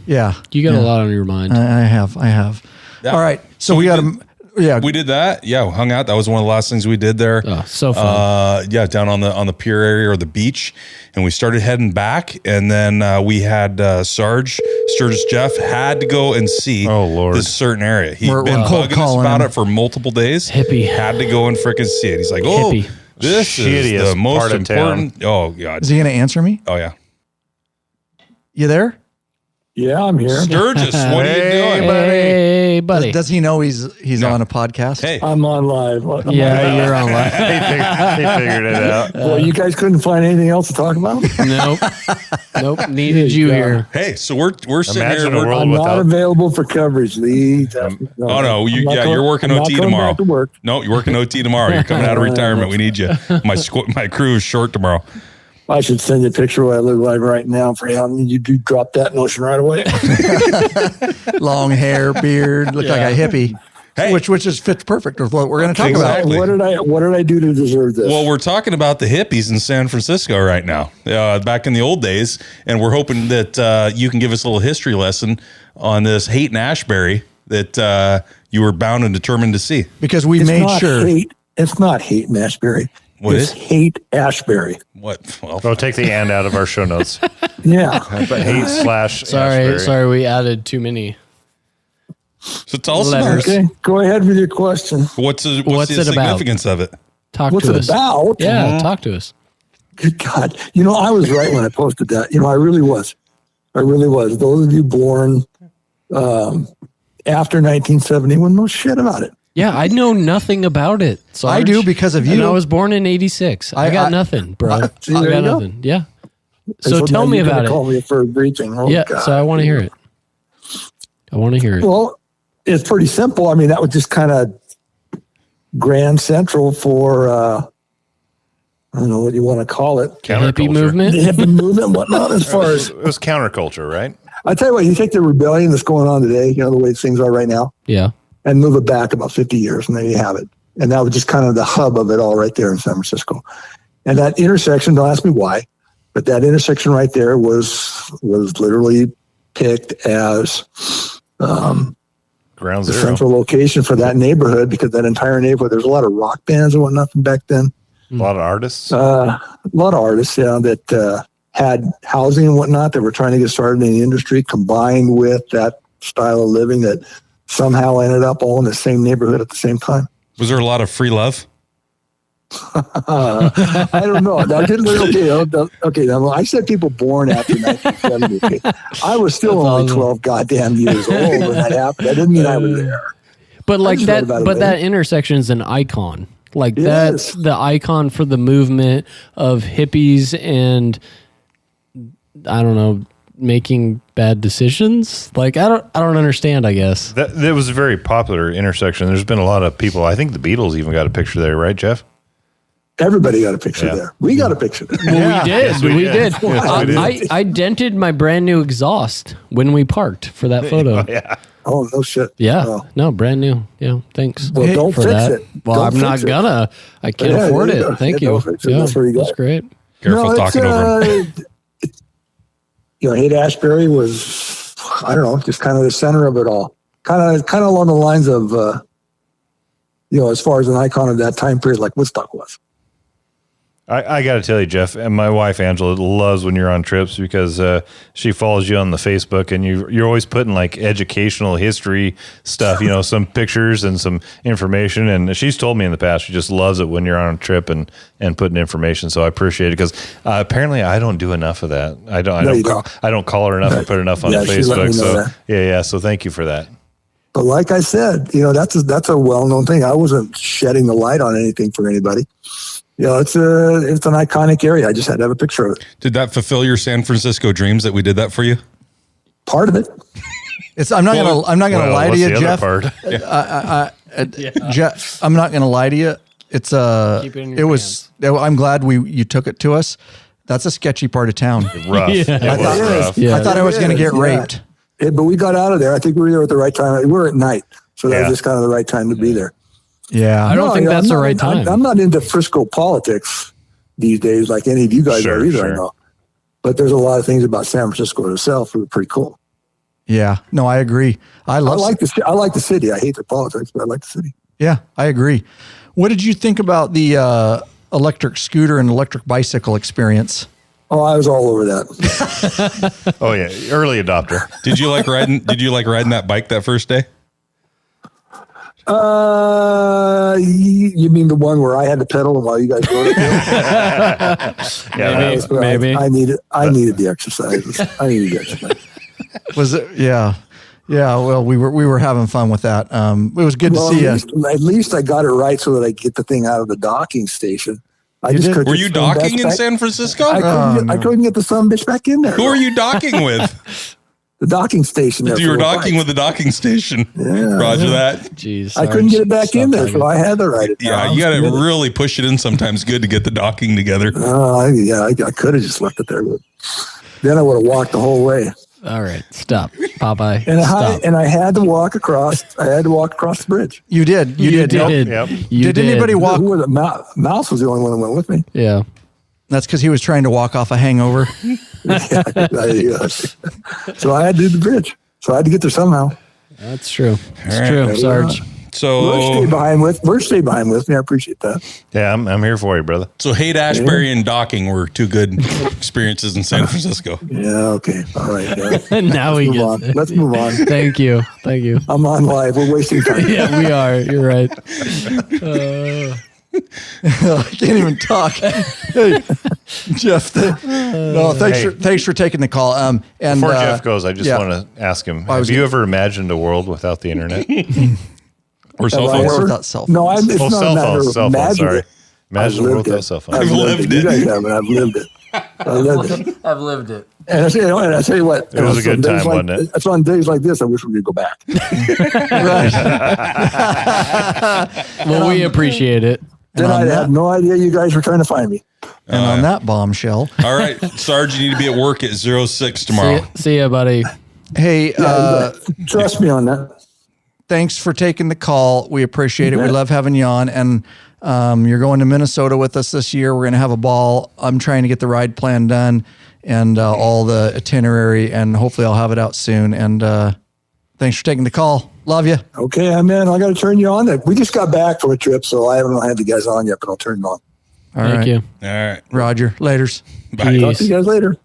yeah. You got a lot on your mind. I have. Yeah. All right. So we got to. Yeah, we did that. Yeah, we hung out. That was one of the last things we did there. Oh, so fun. Yeah, down on the pier area or the beach, and we started heading back. And then we had Sturgis Jeff had to go and see this certain area. He'd been bugging us about it for multiple days. Hippie had to go and freaking see it. He's like, Hippie. This is the most important. Oh God, is he going to answer me? Oh yeah, you there? Yeah, I'm here. Sturgis, what are you doing, buddy? Hey, buddy. Does he know he's on a podcast? Hey, I'm on live. Yeah, you're on live. He figured it out. Well, you guys couldn't find anything else to talk about? Nope. Needed you here. Hey, so we're sitting Imagine here. a world I'm not without available for coverage, Lee. You're working OT tomorrow. No, you're working OT tomorrow. You're coming out of retirement. We need you. My crew is short tomorrow. I should send you a picture of what I look like right now for you. You do drop that notion right away. Long hair, beard, look like a hippie. Hey. Which fits perfect with what we're going to talk about. What did I do to deserve this? Well, we're talking about the hippies in San Francisco right now, back in the old days, and we're hoping that you can give us a little history lesson on this hate in Ashbury that you were bound and determined to see. Because we made sure. It's not hate in Ashbury. It's hate Ashbury. What? Well, take the and out of our show notes. Yeah. But hate / Sorry, we added too many. So tell us about it. Okay, go ahead with your question. What's the significance of it? What's it about? Yeah, talk to us. Good God. I was right when I posted that. I really was. Those of you born after 1970 will know shit about it. Yeah, I know nothing about it. I do because of you. And I was born in 86. I got nothing, bro. I got nothing. Yeah. So tell me about it. Call me for a briefing. God. So I want to hear it. Well, it's pretty simple. I mean, that was just kind of grand central for, I don't know what you want to call it. The hippie movement? The hippie movement and whatnot as far as. It was counterculture, right? I tell you what, you take the rebellion that's going on today, the way things are right now. Yeah. And move it back about 50 years, and there you have it. And that was just kind of the hub of it all right there in San Francisco. And that intersection, don't ask me why, but that intersection right there was literally picked as ground the zero central location for that neighborhood, because that entire neighborhood, there's a lot of rock bands and whatnot from back then. A lot of artists? That had housing and whatnot that were trying to get started in the industry, combined with that style of living that somehow ended up all in the same neighborhood at the same time. Was there a lot of free love? I don't know. Okay. Now, I said people born after 1970. I was still only 12 goddamn years old when that happened. That didn't mean I was there. But like that, that intersection is an icon. Like that's the icon for the movement of hippies and I don't know, making bad decisions. Like I don't understand, I guess. That was a very popular intersection. There's been a lot of people. I think the Beatles even got a picture there, right, Jeff? Everybody got a picture there. We got a picture there. Well, we did. Yes, we did. Yes, I dented my brand new exhaust when we parked for that photo. Yeah. Oh, no shit. Yeah. Oh. No, brand new. Yeah. Thanks. Well, don't for fix that. it. Well, Don't I'm not fix it. gonna. I can't afford it. Thank you. Yeah, that's where you go. That's great. Careful talking over him. Haight Ashbury was, I don't know, just kind of the center of it all. Kind of along the lines of, as far as an icon of that time period, like Woodstock was. I got to tell you, Jeff, and my wife Angela loves when you're on trips because she follows you on the Facebook, and you're always putting like educational history stuff, some pictures and some information. And she's told me in the past she just loves it when you're on a trip and putting information. So I appreciate it because apparently I don't do enough of that. I don't call her enough and put enough on Facebook. So yeah. So thank you for that. But like I said, that's a well-known thing. I wasn't shedding the light on anything for anybody. It's an iconic area. I just had to have a picture of it. Did that fulfill your San Francisco dreams that we did that for you? Part of it. I'm not gonna lie to you, Jeff. Jeff, I'm not gonna lie to you. I'm glad you took it to us. That's a sketchy part of town. Rough. I thought I was going to get raped. But we got out of there. I think we were there at the right time. We were at night, so that was just kind of the right time to be there. Yeah. I don't think that's the right time. I'm not into Frisco politics these days like any of you guys are either, I know. But there's a lot of things about San Francisco itself that are pretty cool. Yeah. No, I agree. I like the city. I hate the politics, but I like the city. Yeah, I agree. What did you think about the electric scooter and electric bicycle experience? Oh, I was all over that. Oh yeah, early adopter. Did you like riding that bike that first day? You mean the one where I had to pedal while you guys rode it? Yeah, maybe. I needed the exercise. Was it? Yeah. Yeah. Well, we were having fun with that. It was good to see you. At least I got it right so that I get the thing out of the docking station. Were you docking in San Francisco? I couldn't get the son bitch back in there. Who are you docking with? The docking station. You were docking with the docking station. Yeah, Roger that. Jeez, I couldn't get it back in there, so I had to ride it. Yeah, you got to really push it in sometimes good to get the docking together. I could have just left it there, but then I would have walked the whole way. All right, stop, Popeye. And I had to walk across. The bridge. You did. You did. Yep. Did anybody walk? Who was it? Mouse was the only one that went with me. Yeah. That's because he was trying to walk off a hangover. So I had to do the bridge. So I had to get there somehow. That's true. It's true, Sarge. So Merch stayed behind with me. I appreciate that. Yeah, I'm here for you, brother. So Haight-Ashbury and docking were two good experiences in San Francisco. Yeah. Okay. All right. Yeah. Now we get. Let's move on. Thank you. I'm on live. We're wasting time. Yeah, we are. You're right. I can't even talk. Hey, Jeff. Thanks for taking the call. And before Jeff goes, I just want to ask him: have you ever imagined a world without the internet or cell phones? Without cell phones? No, it's not a matter of cell phones. Sorry, imagine a world without cell phones. I've lived it. You guys haven't. I've lived it. I've lived it. And I tell you what, it was a good time, wasn't it? It's on days like this. I wish we could go back. Right. Well, we appreciate it. Then I had no idea you guys were trying to find me. And on that bombshell. All right, Sarge, you need to be at work at 06 tomorrow. See ya, buddy. Hey, trust me on that. Thanks for taking the call. We appreciate it. We love having you on. And you're going to Minnesota with us this year. We're going to have a ball. I'm trying to get the ride plan done and all the itinerary, and hopefully I'll have it out soon. And thanks for taking the call. Love you. Okay, I'm in. I got to turn you on. We just got back from a trip, so I haven't had the guys on yet, but I'll turn them on. Thank you. All right. Roger. Laters. Bye. Talk to you guys later.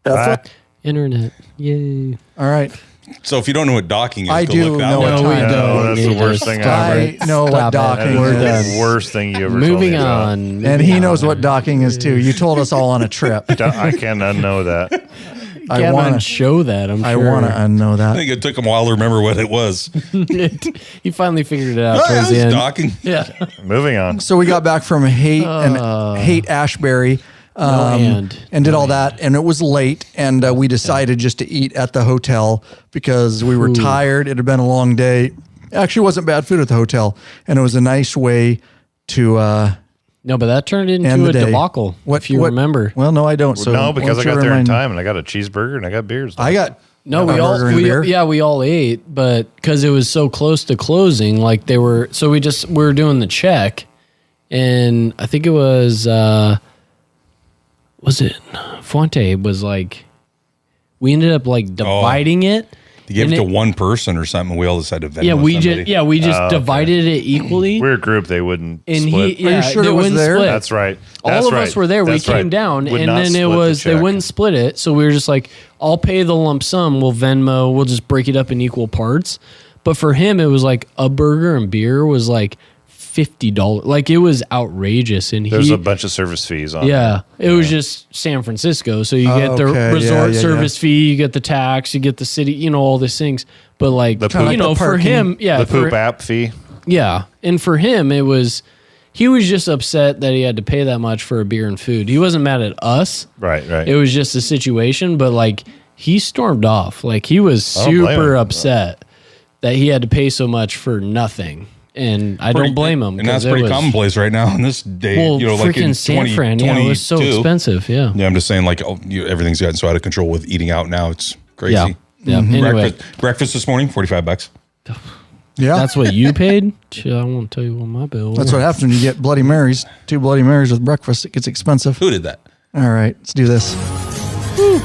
Have fun. Internet. Yay. All right. So if you don't know what docking is, I go do look that know one. what we time. don't. That's the worst thing ever. I know what docking That is. is the worst thing you ever Moving told me about. on. And he knows what docking is too. You told us all on a trip. I can't unknow that. I want to show that. I'm sure. I want to unknow I that. think it took him a while to remember what it was. He finally figured it out Oh, towards the yeah, end. docking. Yeah. Moving on. So we got back from Haight-Ashbury and did all that, and it was late, and we decided just to eat at the hotel because we were tired. It had been a long day. Actually, it wasn't bad food at the hotel, and it was a nice way to No, but that turned into end the a day. debacle, if you remember. Well, no, I don't. So No, because why I don't got you there in remind- time and I got a cheeseburger and I got beers. I got No, a we all burger and a beer. we all ate, but because it was so close to closing, like they were. So we were doing the check, and I think it was it Fuente was like, we ended up like dividing it. You gave it to one person or something. We all decided to Venmo somebody. We just divided it equally. We're a group. They wouldn't And split. Are you sure they it was wouldn't there? split. That's right. All of us were there. That's we came right. down, Would and not then it split the was they check. wouldn't split it. So we were just like, I'll pay the lump sum. We'll Venmo. We'll just break it up in equal parts. But for him, it was like a burger and beer was like $50. Like it was outrageous. And There's a bunch of service fees on. yeah, it was just San Francisco. So you get the okay. resort Yeah. service fee, you get the tax, you get the city, all these things. But like, for him, the poop app fee. Yeah. And for him, he was just upset that he had to pay that much for a beer and food. He wasn't mad at us. Right. It was just a situation, but like he stormed off. Like he was super upset that he had to pay so much for nothing. And I don't blame him. And that's pretty commonplace right now in this day. Well, like in San Fran, it was so expensive. Yeah. Yeah, I'm just saying, like, everything's gotten so out of control with eating out now. It's crazy. Yeah. Anyway. Breakfast this morning, $45. Yeah. That's what you paid? I won't tell you what my bill was. That's what happens when you get Bloody Marys. 2 Bloody Marys with breakfast. It gets expensive. Who did that? All right, let's do this. Woo.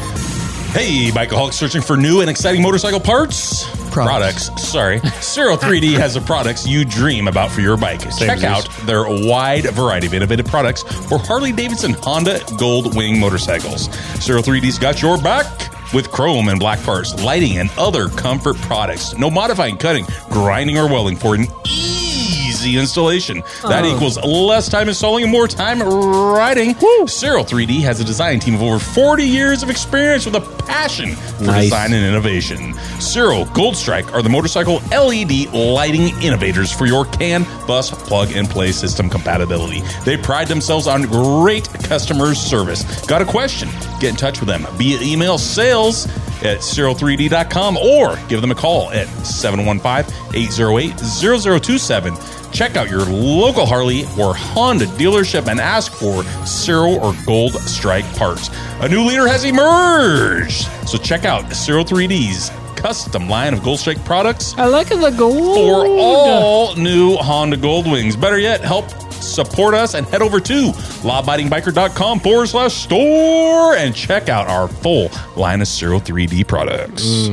Hey, bikeaholics searching for new and exciting motorcycle parts? Products. Sorry. Zero 3D has the products you dream about for your bike. Check out their wide variety of innovative products for Harley-Davidson Honda Gold Wing motorcycles. Zero 3D's got your back with chrome and black parts, lighting, and other comfort products. No modifying, cutting, grinding, or welding for an easy installation. That equals less time installing and more time riding. Zero 3D has a design team of over 40 years of experience with a passion for design and innovation. Zero Gold Strike are the motorcycle LED lighting innovators for your CAN bus plug-and-play system compatibility. They pride themselves on great customer service. Got a question? Get in touch with them via email sales@zero3d.com or give them a call at 715-808-0027. Check out your local Harley or Honda dealership and ask for Zero or Gold Strike parts. A new leader has emerged, so check out Zero 3D's custom line of Gold Strike products. I like the gold for all new Honda Gold Wings. Better yet, help support us and head over to lawabidingbiker.com/store and check out our full line of Zero 3D products.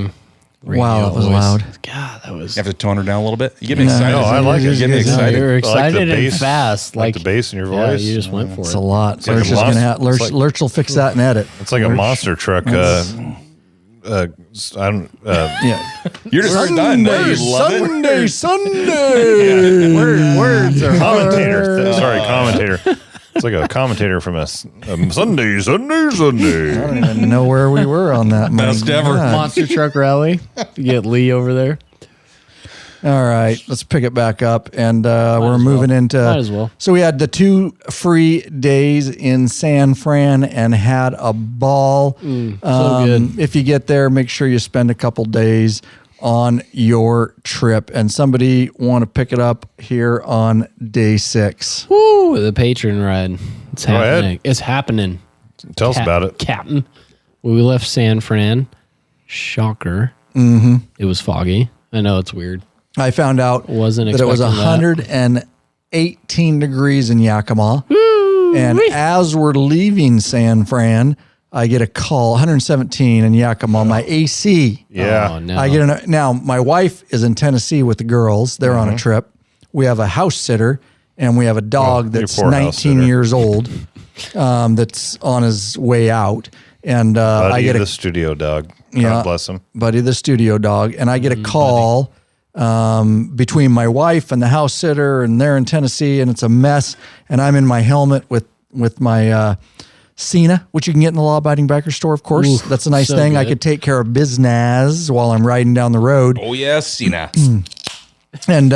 Wow, that was loud. God, that was. You have to tone her down a little bit. You get me excited. No, I like it. You get me excited. You're excited the bass, and fast. Like the bass in your voice. Yeah, you just went for It's it. a lot. like Lurch a is gonna have, monster- Lurch will fix that and edit. It's like a monster truck. Yeah. You're just done. You love it. Sunday. Words are commentator. Sorry, commentator. It's like a commentator from a Sunday. I don't even know where we were on that. Best ever. Monster truck rally. You get Lee over there. All right, let's pick it back up, and we're moving into. Might as well. So we had the 2 free days in San Fran and had a ball. So good. If you get there, make sure you spend a couple days on your trip. And somebody want to pick it up here on day 6. Woo! The Patron ride. It's Go ahead. happening. It's happening. Tell us about it. Captain. We left San Fran. Shocker. Mm-hmm. It was foggy. I know it's weird. I found out Wasn't that it was expecting that. 118 degrees in Yakima. And as we're leaving San Fran, I get a call, 117 in Yakima, my AC. Yeah. Oh, no. I get now my wife is in Tennessee with the girls. They're on a trip. We have a house sitter and we have a dog that's your poor house 19 sitter. years old that's on his way out. And Buddy, I get the studio dog. God Yeah. bless him. Buddy the studio dog, and I get a call between my wife and the house sitter, and they're in Tennessee, and it's a mess. And I'm in my helmet with my Cena, which you can get in the Law Abiding Biker store, of course. Oof, that's a nice so thing. I good. could take care of business while I'm riding down the road. Oh, yes, Cena. And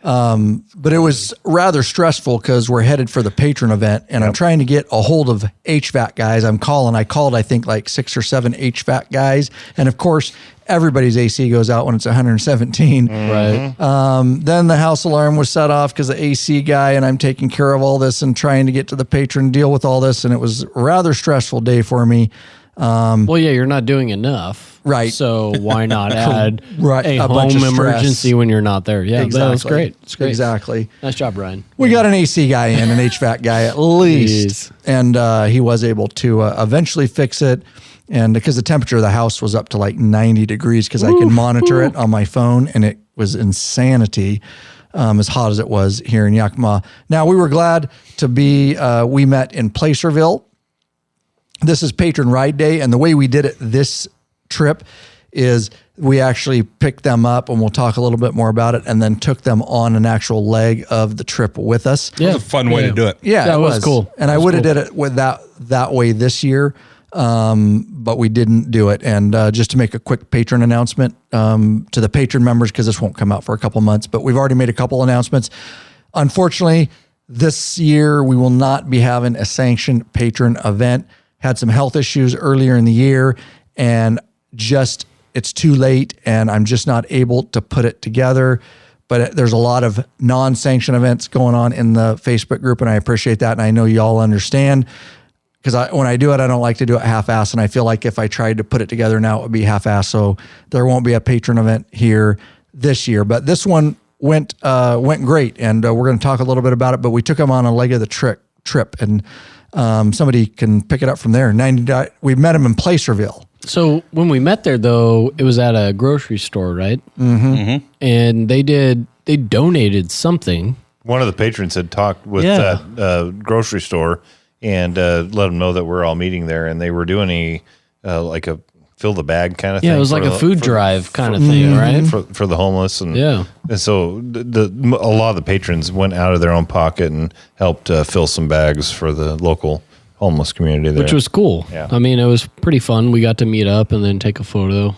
but it was rather stressful because we're headed for the Patron event, and I'm trying to get a hold of HVAC guys. I called, I think, like 6 or 7 HVAC guys. And of course, everybody's AC goes out when it's 117. Right. Then the house alarm was set off because the AC guy, and I'm taking care of all this and trying to get to the Patron, deal with all this. And it was a rather stressful day for me. Well, yeah, you're not doing enough. Right. So why not add Right, a a bunch home of stress. emergency when you're not there? Yeah, that was great. It's great. Exactly. Nice job, Brian. We got an AC guy in, an HVAC guy at least, Jeez. and he was able to eventually fix it. And because the temperature of the house was up to like 90 degrees, because I can monitor it on my phone, and it was insanity, as hot as it was here in Yakima. Now, we were glad to be, we met in Placerville. This is Patron Ride Day, and the way we did it this trip is we actually picked them up, and we'll talk a little bit more about it, and then took them on an actual leg of the trip with us. Yeah. It was a fun way to do it. Yeah, That it was cool. And I would have did it with that way this year. but we didn't do it. And just to make a quick patron announcement to the patron members, because this won't come out for a couple months, but we've already made a couple announcements. Unfortunately, this year we will not be having a sanctioned patron event. Had some health issues earlier in the year, and it's too late, and I'm just not able to put it together. But there's a lot of non-sanctioned events going on in the Facebook group, and I appreciate that, and I know y'all understand, because when I do it, I don't like to do it half-assed, and I feel like if I tried to put it together now, it would be half-assed, so there won't be a patron event here this year. But this one went great, and we're going to talk a little bit about it, but we took them on a leg of the trip, and somebody can pick it up from there. We met him in Placerville. So when we met there, though, it was at a grocery store, right? Mm-hmm. And they donated something. One of the patrons had talked with that grocery store and let them know that we're all meeting there, and they were doing a fill the bag kind of thing. Yeah, it was like a food drive kind of thing, right? For the homeless. And so a lot of the patrons went out of their own pocket and helped fill some bags for the local homeless community there. Which was cool. Yeah. I mean, it was pretty fun. We got to meet up and then take a photo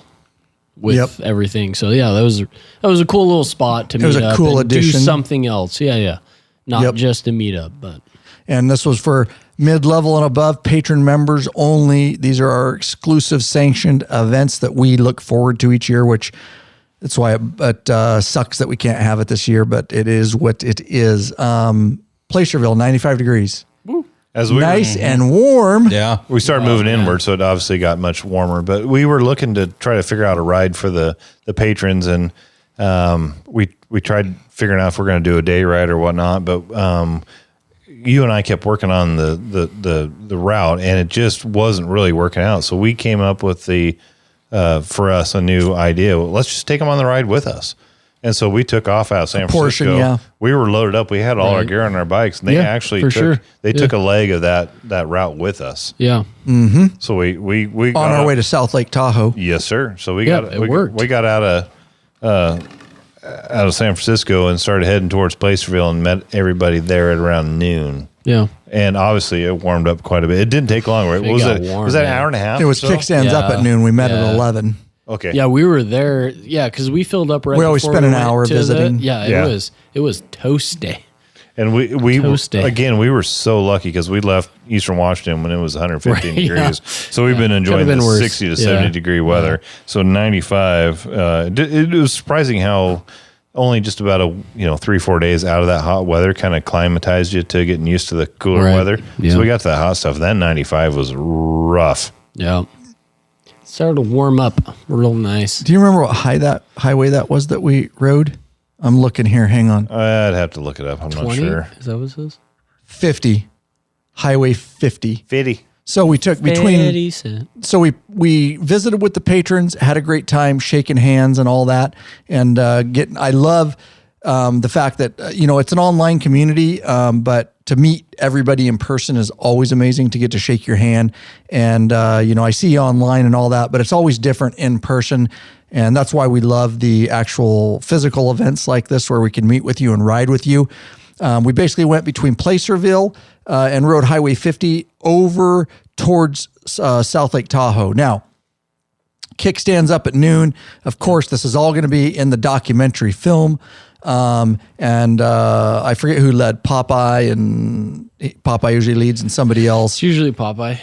with everything. So yeah, that was a cool little spot to meet up. It was a cool addition. Do something else. Yeah. Not just a meetup, but. And this was for mid-level and above patron members only. These are our exclusive sanctioned events that we look forward to each year, which that's why it sucks that we can't have it this year, but it is what it is. Placerville, 95 degrees. Woo. Nice and warm. Yeah. We started moving inward, so it obviously got much warmer. But we were looking to try to figure out a ride for the patrons, and we tried figuring out if we're going to do a day ride or whatnot. But you and I kept working on the route, and it just wasn't really working out. So we came up with for us a new idea. Well, let's just take them on the ride with us. And so we took off out of San Francisco. Yeah. We were loaded up. We had all our gear on our bikes, and they actually took a leg of that route with us. Yeah. Mm-hmm. So we on our way to South Lake Tahoe. Yes, sir. So we got out of San Francisco and started heading towards Placerville and met everybody there at around noon. Yeah. And obviously it warmed up quite a bit. It didn't take long. Right? Was that an hour and a half? It was kickstands up at noon. We met at 11. Okay. Yeah, we were there. Yeah, because we filled up right. We always spent an hour visiting. It was toast day. And we were so lucky because we left Eastern Washington when it was 115 degrees. Yeah. So we've been enjoying the 60 to 70 degree weather. Yeah. So 95. It was surprising how only just about 3-4 days out of that hot weather kind of climatized you to getting used to the cooler weather. Yeah. So we got to that hot stuff. Then 95 was rough. Yeah. Started to warm up real nice. Do you remember what highway that was that we rode? I'm looking here. Hang on. I'd have to look it up. I'm 20? Not sure. Is that what it says? 50. Highway 50. 50. So we took between. So we visited with the patrons, had a great time, shaking hands and all that, and I love the fact that it's an online community, but to meet everybody in person is always amazing. To get to shake your hand, and I see you online and all that, but it's always different in person. And that's why we love the actual physical events like this where we can meet with you and ride with you. We basically went between Placerville and rode Highway 50 over towards South Lake Tahoe. Now, kickstands up at noon. Of course, this is all going to be in the documentary film. And I forget who led Popeye, and Popeye usually leads, and somebody else. It's usually Popeye.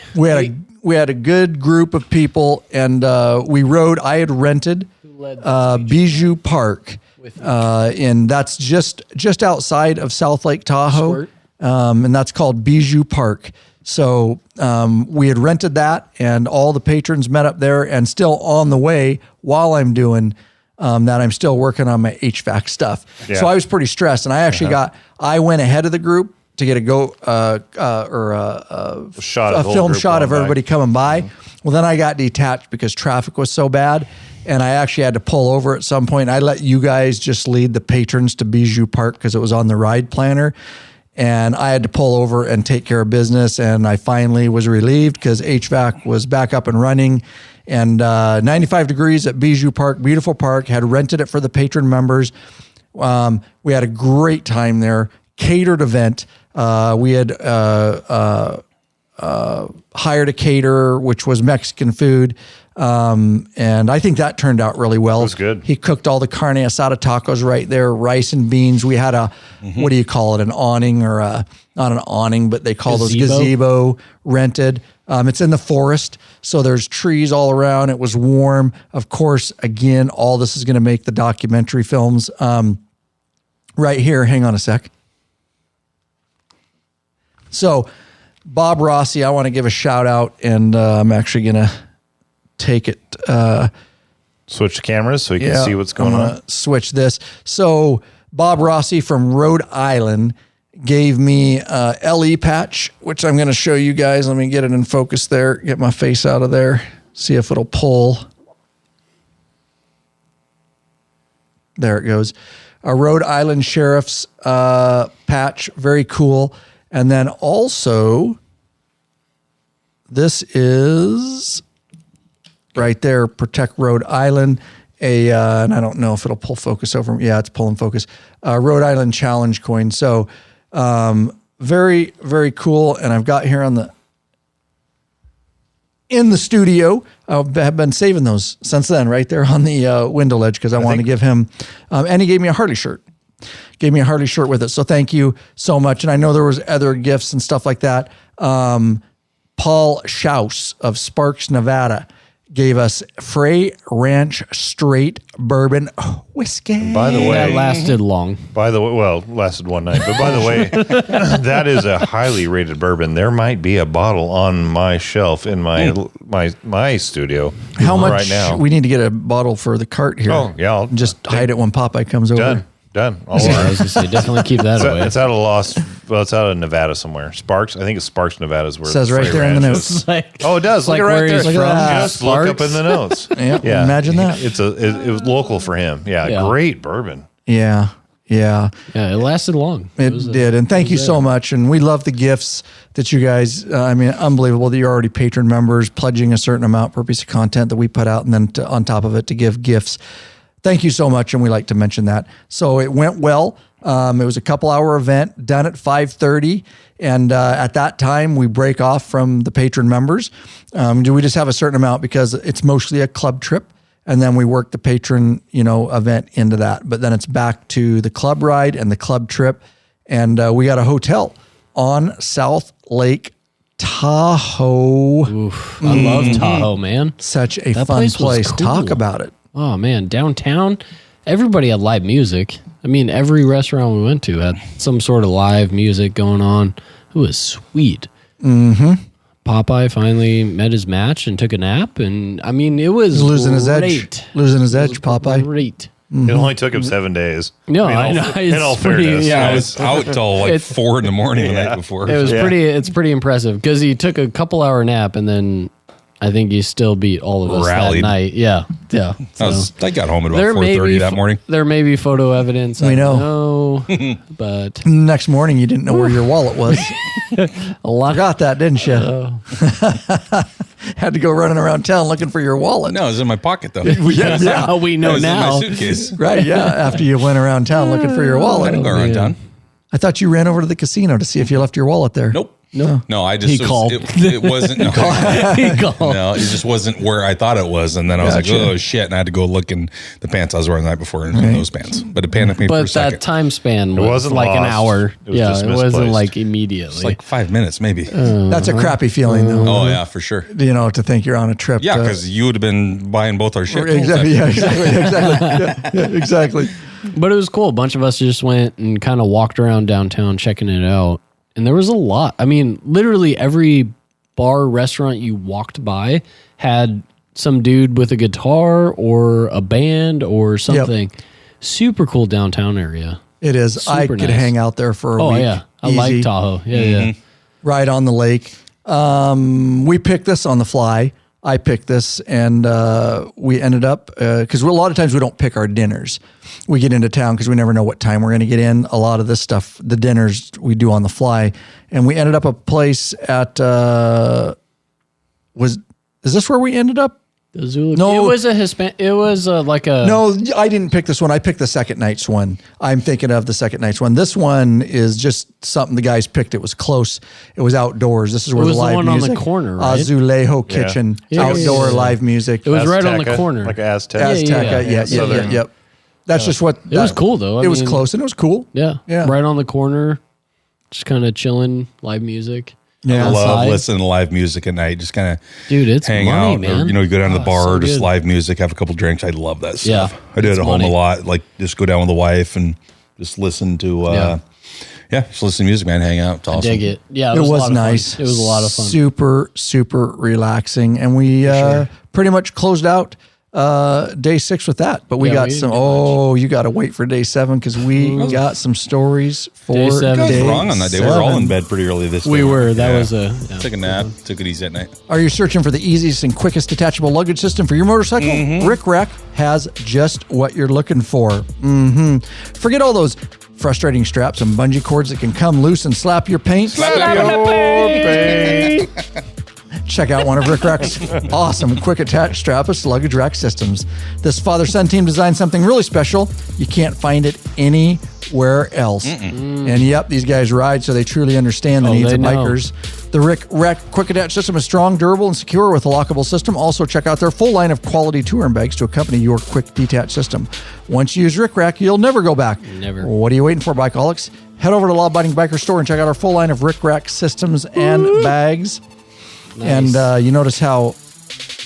We had a good group of people, and we rode. I had rented Bijou Park, and that's just outside of South Lake Tahoe, and that's called Bijou Park. So we had rented that, and all the patrons met up there, and still on the way while I'm doing that, I'm still working on my HVAC stuff. Yeah. So I was pretty stressed, and I actually I went ahead of the group to get a film shot of everybody coming by. Mm-hmm. Well, then I got detached because traffic was so bad, and I actually had to pull over at some point. I let you guys just lead the patrons to Bijou Park because it was on the ride planner, and I had to pull over and take care of business, and I finally was relieved because HVAC was back up and running. And 95 degrees at Bijou Park, beautiful park, had rented it for the patron members. We had a great time there, catered event. We had hired a caterer, which was Mexican food. And I think that turned out really well. It was good. He cooked all the carne asada tacos right there, rice and beans. We had a, what do you call it? An awning or not an awning, but they call those gazebo rented. It's in the forest. So there's trees all around. It was warm. Of course, again, all this is going to make the documentary films. Right here, hang on a sec. So Bob Rossi, I want to give a shout out, and I'm actually going to take it. Switch the cameras so you can see what's going on. Switch this. So Bob Rossi from Rhode Island gave me a LE patch, which I'm going to show you guys. Let me get it in focus there. Get my face out of there. See if it'll pull. There it goes. A Rhode Island Sheriff's patch. Very cool. And then also, this is right there, Protect Rhode Island. And I don't know if it'll pull focus over. Yeah, it's pulling focus. Rhode Island Challenge coin. So very, very cool. And I've got here in the studio. I've been saving those since then, right there on the window ledge, because I want to give him, and he gave me a Harley shirt. Gave me a Harley shirt with it. So thank you so much. And I know there was other gifts and stuff like that. Paul Schaus of Sparks, Nevada gave us Frey Ranch Straight Bourbon Whiskey. By the way, that lasted long. By the way, well, lasted one night. But by the way, that is a highly rated bourbon. There might be a bottle on my shelf in my studio. How much? Right now? We need to get a bottle for the cart here. Oh yeah, I'll just hide it when Popeye comes over. Done. I was going to say, definitely keep that away. It's out of it's out of Nevada somewhere. Sparks. I think it's Sparks, Nevada is where it says right there in the notes. Oh, it does. Look like right where there. he's from. Just look up in the notes. Yeah. Imagine that. It was local for him. Yeah. Great bourbon. Yeah. Yeah, it lasted long. It did. And thank you so much. And we love the gifts that you guys, unbelievable that you're already patron members, pledging a certain amount per piece of content that we put out, and then on top of it to give gifts. Thank you so much, and we like to mention that. So it went well. It was a couple-hour event done at 5:30, and at that time we break off from the patron members. We just have a certain amount because it's mostly a club trip, and then we work the patron event into that. But then it's back to the club ride and the club trip, and we got a hotel on South Lake Tahoe. Oof, I love Tahoe, man. Such a fun place. Cool. Talk about it. Oh, man. Downtown, everybody had live music. I mean, every restaurant we went to had some sort of live music going on. It was sweet. Mm-hmm. Popeye finally met his match and took a nap. And, I mean, it was losing his edge. Popeye. Great. Mm-hmm. It only took him 7 days. No, I know. In all fairness. Yeah, I was out till like 4 a.m. the night before. It was it's pretty impressive because he took a couple-hour nap and then I think he still beat all of us that night. Yeah. I got home at about 4:30 that morning. There may be photo evidence. We know. But next morning you didn't know where your wallet was. A lot got that, didn't you? Had to go running around town looking for your wallet. No, it was in my pocket though. Yeah. We know now. In my suitcase. Right, yeah. After you went around town looking for your wallet. I didn't go around town. I thought you ran over to the casino to see if you left your wallet there. Nope. No, I just called. It wasn't. No, He called. No, it just wasn't where I thought it was, and then I was like, "Oh shit!" And I had to go look in the pants I was wearing the night before in those pants. But it panicked me for a second. That time span wasn't like lost. an hour. It was it wasn't like immediately. It's like 5 minutes, maybe. That's a crappy feeling, though. Oh yeah, for sure. To think you're on a trip. Yeah, because you would have been buying both our shit. Exactly. Yeah, exactly. But it was cool. A bunch of us just went and kind of walked around downtown checking it out. And there was a lot. I mean, literally every bar, restaurant you walked by had some dude with a guitar or a band or something. Yep. Super cool downtown area. It is. I could hang out there for a week. Oh, yeah. I like Tahoe. Yeah. Right on the lake. We picked this on the fly. I picked this, and we ended up, because a lot of times we don't pick our dinners. We get into town because we never know what time we're going to get in. A lot of this stuff, the dinners we do on the fly. And we ended up a place at, is this where we ended up? The Zulu. No. It was a Hispanic. It was like a. No, I didn't pick this one. I picked the second night's one. I'm thinking of the second night's one. This one is just something the guys picked. It was close. It was outdoors. This is where It was the live the one music. on the corner, right? Azulejo Kitchen, outdoor live music. It was right on the Azteca, corner. like Aztec. Azteca, yep. That's just what. It was cool though. It was close and it was cool. Yeah. Right on the corner, just kind of chilling, live music. Yeah, I love outside. listening to live music at night. Just kind of Dude, it's hang money, out, man. or you go down to the bar, so just good. live music, have a couple drinks. I love that stuff. Yeah, I do it it's at home money. a lot. Like just go down with the wife and just listen to. Just listen to music, man. Hang out. It's awesome. Dig it. Yeah, it was a lot was of fun. nice. It was a lot of fun. Super relaxing, and we pretty much closed out day 6 with that. But we Yeah, got we didn't some. get Oh, you got to wait for day 7 because we got some stories for Day 7. I was day wrong on that day. We were all in bed pretty early this day. We were. That was a. Took a nap. Took it easy at night. Are you searching for the easiest and quickest detachable luggage system for your motorcycle? Rick Rack has just what you're looking for. Forget all those frustrating straps and bungee cords that can come loose and slap your paint. Check out one of Rick Rack's awesome quick attach strapless luggage rack systems. This father-son team designed something really special. You can't find it anywhere else. And yep, these guys ride, so they truly understand the needs they of know. bikers. The Rick Rack quick attach system is strong, durable, and secure with a lockable system. Also, check out their full line of quality touring bags to accompany your quick detach system. Once you use Rick Rack, you'll never go back. Never. What are you waiting for, bikeaholics? Head over to Law Abiding Biker Store and check out our full line of Rick Rack systems and bags. Nice. And you notice how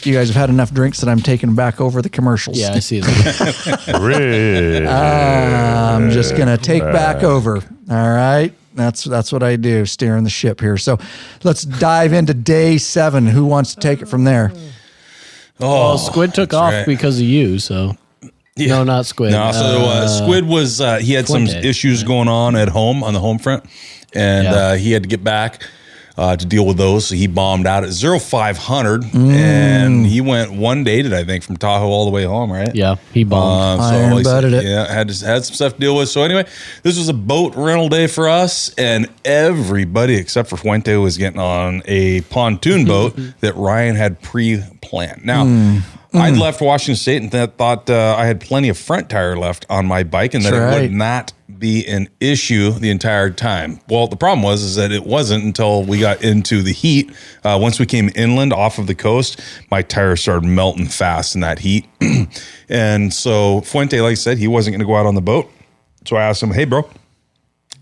you guys have had enough drinks that I'm taking back over the commercials. Yeah, I see that. Really? I'm just going to take back over. All right. That's what I do, steering the ship here. So let's dive into day 7. Who wants to take it from there? Well, Squid took off right. because of you, so. No, not Squid. No, so Squid was he had some Fuente, issues going on at home on the home front, and he had to get back to deal with those. So he bombed out at 0500, and he went one day, I think, from Tahoe all the way home. Right? Yeah, he bombed. Iron butted it. Yeah, had some stuff to deal with. So anyway, this was a boat rental day for us, and everybody except for Fuente was getting on a pontoon boat that Ryan had pre-planned. Now. I'd left Washington State and thought I had plenty of front tire left on my bike and that it would not be an issue the entire time. Well, the problem was that it wasn't until we got into the heat. Once we came inland off of the coast, my tires started melting fast in that heat. And so Fuente, like I said, he wasn't going to go out on the boat. So I asked him, hey, bro,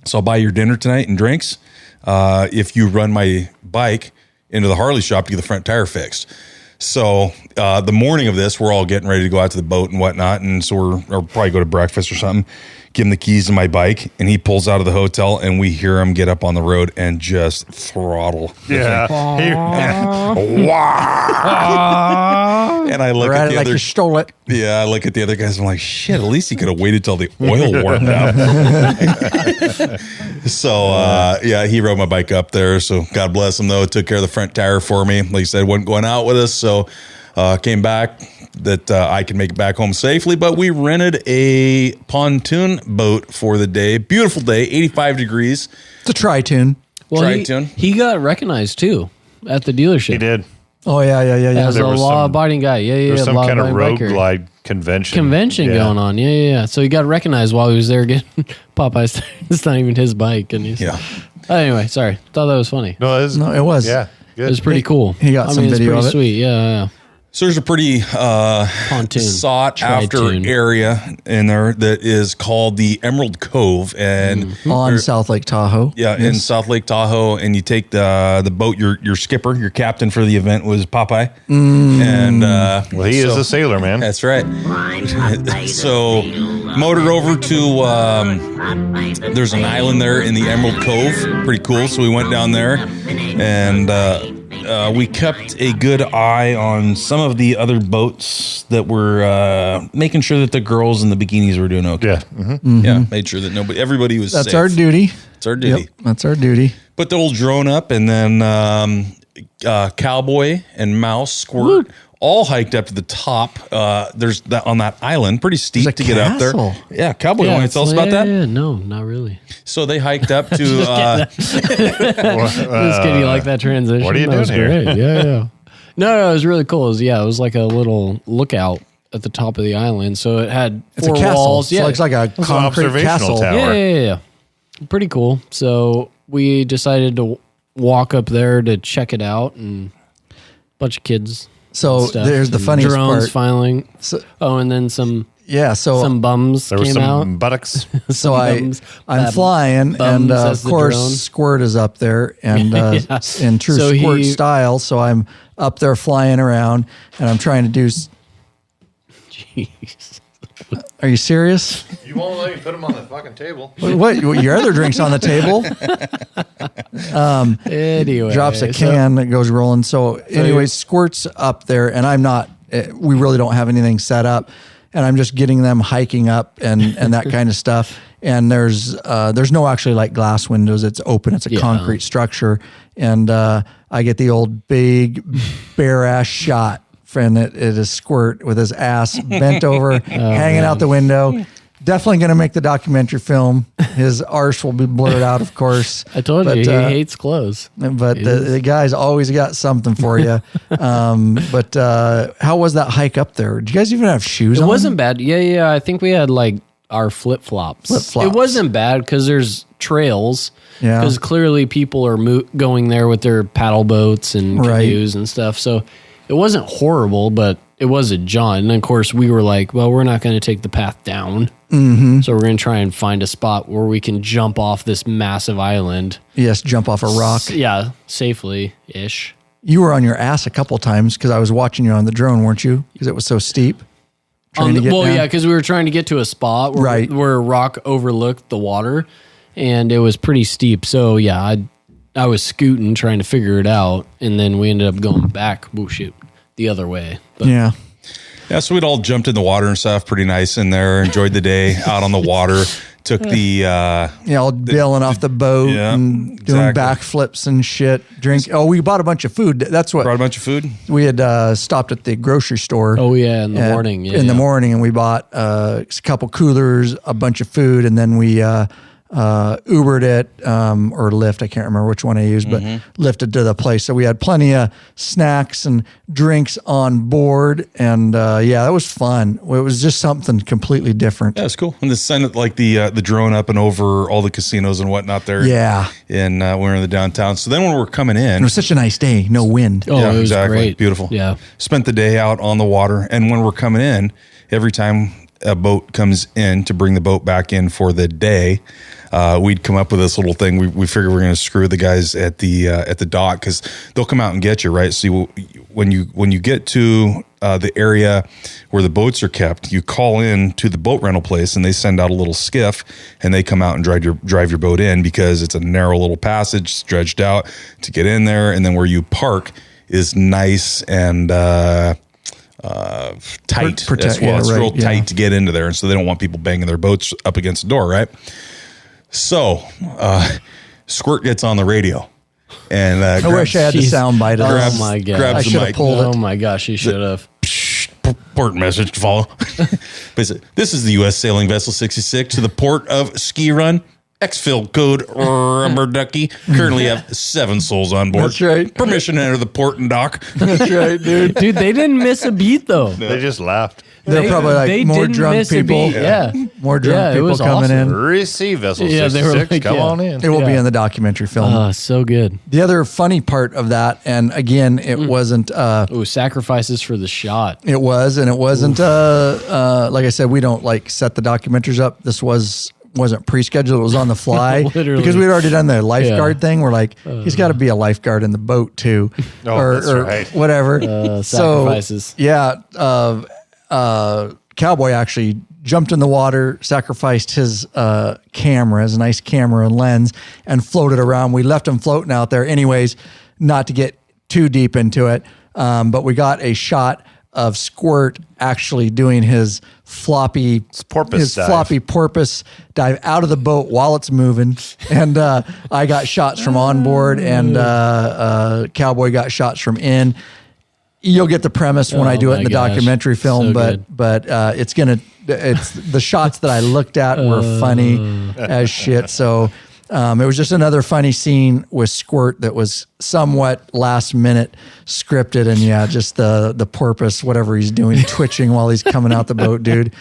so I'll buy your dinner tonight and drinks if you run my bike into the Harley shop to get the front tire fixed. So the morning of this, we're all getting ready to go out to the boat and whatnot. And so or probably go to breakfast or something, give him the keys to my bike. And he pulls out of the hotel and we hear him get up on the road and just throttle. Yeah. And I look at the like other, you stole it. yeah, I look at the other guys. I'm like, shit, at least he could have waited till the oil warmed up. So, he rode my bike up there. So God bless him though. Took care of the front tire for me. Like I said, wasn't going out with us. So came back that I could make it back home safely. But we rented a pontoon boat for the day. Beautiful day, 85 degrees. It's a tri-tune. Well, Tri-tune. he got recognized too at the dealership. He did. Oh, yeah. As a There was law-abiding guy. Yeah. There's some kind of law-abiding road biker. glide convention. Convention going on. Yeah. So he got recognized while he was there getting Popeye's. It's not even his bike. And he's, Anyway, sorry. Thought that was funny. No, it was. Yeah. Good. It was pretty cool. He got some it's video pretty of it. sweet. Yeah. So there's a pretty Pontoon. sought after Tri-tune. area in there that is called the Emerald Cove, and On South Lake Tahoe. in South Lake Tahoe, and you take the boat. Your skipper, your captain for the event was Popeye, and Well, he is a sailor, man. that's right. So motored over to there's an island there in the Emerald Cove, pretty cool. So we went down there, and we kept a good eye on some of the other boats that were making sure that the girls in the bikinis were doing okay. Yeah. Yeah, made sure that everybody was That's safe. our duty. It's our duty. Yep, that's our duty. Put the old drone up, and then Cowboy and Mouse Squirt all hiked up to the top. There's that on that island, pretty steep There's a to get up there. castle. Yeah, Cowboy, want to tell us about that? Yeah, no, not really. So they hiked up to. Just kidding. You like that transition? what are you That was doing here? great. Yeah. No, it was really cool. It was like a little lookout at the top of the island. So it had four walls. So it's like a concrete castle. Tower. Yeah. Pretty cool. So we decided to walk up there to check it out, and a bunch of kids. So there's the funniest drones part. Filing. And then some bums there came out. Buttocks. So I'm flying, and of course Squirt is up there, and in true Squirt style. So I'm up there flying around, and I'm trying to do. Jeez. Are you serious? You won't let me put them on the fucking table. What? Your other drink's on the table? Anyway. Drops a can that goes rolling. So anyways, Squirt's up there, and I'm not, we really don't have anything set up, and I'm just getting them hiking up and that kind of stuff. And there's no actually like glass windows. It's open. It's a concrete structure. And I get the old big bare ass shot. And it is Squirt with his ass bent over, hanging out the window. Definitely going to make the documentary film. His arse will be blurred out, of course. I told you, he hates clothes. But the guy's always got something for you. But how was that hike up there? Did you guys even have shoes on? It wasn't bad. Yeah. I think we had like our flip-flops. It wasn't bad because there's trails. Yeah. Because clearly people are going there with their paddle boats and canoes and stuff. So it wasn't horrible, but it was a jaunt. And of course, we were like, well, we're not going to take the path down. Mm-hmm. So we're going to try and find a spot where we can jump off this massive island. Yes, jump off a rock. Yeah, safely-ish. You were on your ass a couple times because I was watching you on the drone, weren't you? Because it was so steep. Because we were trying to get to a spot where a rock overlooked the water, and it was pretty steep. So, yeah, I was scooting, trying to figure it out, and then we ended up going back, the other way. But yeah, so we'd all jumped in the water and stuff, pretty nice in there, enjoyed the day out on the water, took all bailing off the boat and doing backflips and shit. We bought a bunch of food. That's what. Brought a bunch of food? We had stopped at the grocery store. Oh, yeah, in the morning. In the morning, and we bought a couple coolers, a bunch of food, and then we Ubered it or Lyft. I can't remember which one I used, but lifted to the place. So we had plenty of snacks and drinks on board, and that was fun. It was just something completely different. Yeah, it's cool. And the sun, like the drone up and over all the casinos and whatnot there. Yeah, and we're in the downtown. So then when we're coming in, it was such a nice day, no wind. Oh, yeah, it was great. Beautiful. Yeah, spent the day out on the water, and when we're coming in, every time a boat comes in to bring the boat back in for the day, we'd come up with this little thing. We figure we're going to screw the guys at the dock because they'll come out and get you, right? So when you get to the area where the boats are kept, you call in to the boat rental place, and they send out a little skiff, and they come out and drive your boat in because it's a narrow little passage stretched out to get in there, and then where you park is nice and tight as well. It's real tight to get into there, and so they don't want people banging their boats up against the door, right? So Squirt gets on the radio, and I wish I had the sound bite of this. Oh my god! I should have pulled it. Oh my gosh, he should have. Port message to follow. This is the U.S. sailing vessel 66 to the port of Ski Run. Exfil code Rubber Ducky. Currently have 7 souls on board. That's right. Permission to enter the port and dock. That's right, dude. Dude, they didn't miss a beat though. They just laughed. They're probably like more drunk people. More drunk people coming in. Receive vessel 66. They were like, come on in. It will be in the documentary film. Oh, so good. The other funny part of that, and again, it wasn't. Sacrifices for the shot. It was, and it wasn't. Like I said, we don't like set the documentaries up. This wasn't pre-scheduled. It was on the fly because we'd already done the lifeguard thing. We're like, he's got to be a lifeguard in the boat too, or whatever. Sacrifices. So Cowboy actually jumped in the water, sacrificed his camera, his nice camera and lens, and floated around. We left him floating out there anyways, not to get too deep into it. But we got a shot of Squirt actually doing his floppy porpoise dive out of the boat while it's moving. And I got shots from on board, and Cowboy got shots from in. You'll get the premise when I do it in the documentary film, but it's the shots that I looked at were funny as shit. So It was just another funny scene with Squirt that was somewhat last minute scripted, and just the porpoise, whatever he's doing, twitching while he's coming out the boat, dude.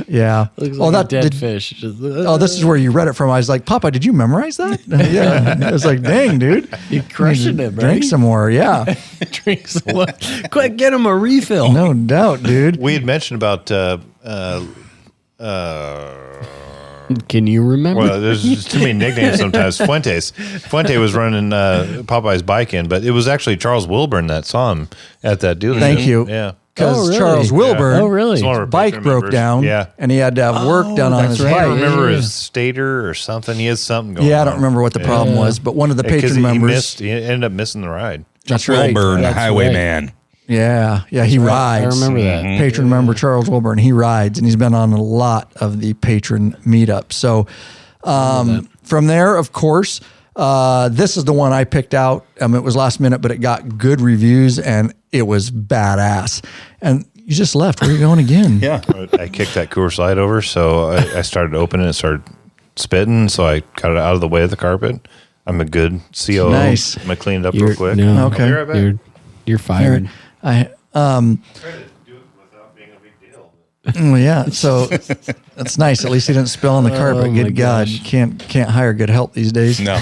Yeah. Looks like a dead fish. Just, this is where you read it from. I was like, Papa, did you memorize that? Yeah. I was like, dang, dude. You crushing it, bro. Drink some more. Yeah. Drink some more. Quick, get him a refill. No doubt, dude. We had mentioned about can you remember? well, there's just too many nicknames sometimes. Fuente was running Popeye's bike in, but it was actually Charles Wilburn that saw him at that dealership. Thank you. Yeah. Because really? Charles Wilburn, Oh, really? It's one of our bike Patron broke members. down, Yeah. and he had to have work done on his that's bike. right. I remember Yeah. his stator or something. He had something going on. Yeah, I don't remember what the problem was, but one of the Because patron members. he ended up missing the ride. That's right. Wilburn, That's highwayman. Yeah, he rides. I remember that. Patron member Charles Wilburn, he rides, and he's been on a lot of the patron meetups. So from there, of course, this is the one I picked out. It was last minute, but it got good reviews, and it was badass. And you just left. Where are you going again? Yeah. I kicked that Coors Light over, so I started opening it and started spitting, so I cut it out of the way of the carpet. I'm a good COO. Nice. I'm going to clean it up real quick. No, Okay. I'll be right back. You're fired. I Try to do it without being a big deal. Well, yeah, so that's nice. At least he didn't spill on the carpet. my Good God, gosh. you can't hire good help these days. No.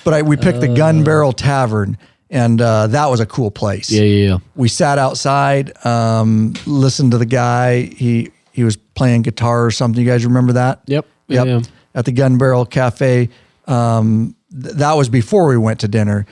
But we picked the Gun Barrel Tavern, and that was a cool place. Yeah. We sat outside, listened to the guy. He was playing guitar or something. You guys remember that? Yep. Yep. Yeah. At the Gun Barrel Cafe. That was before we went to dinner.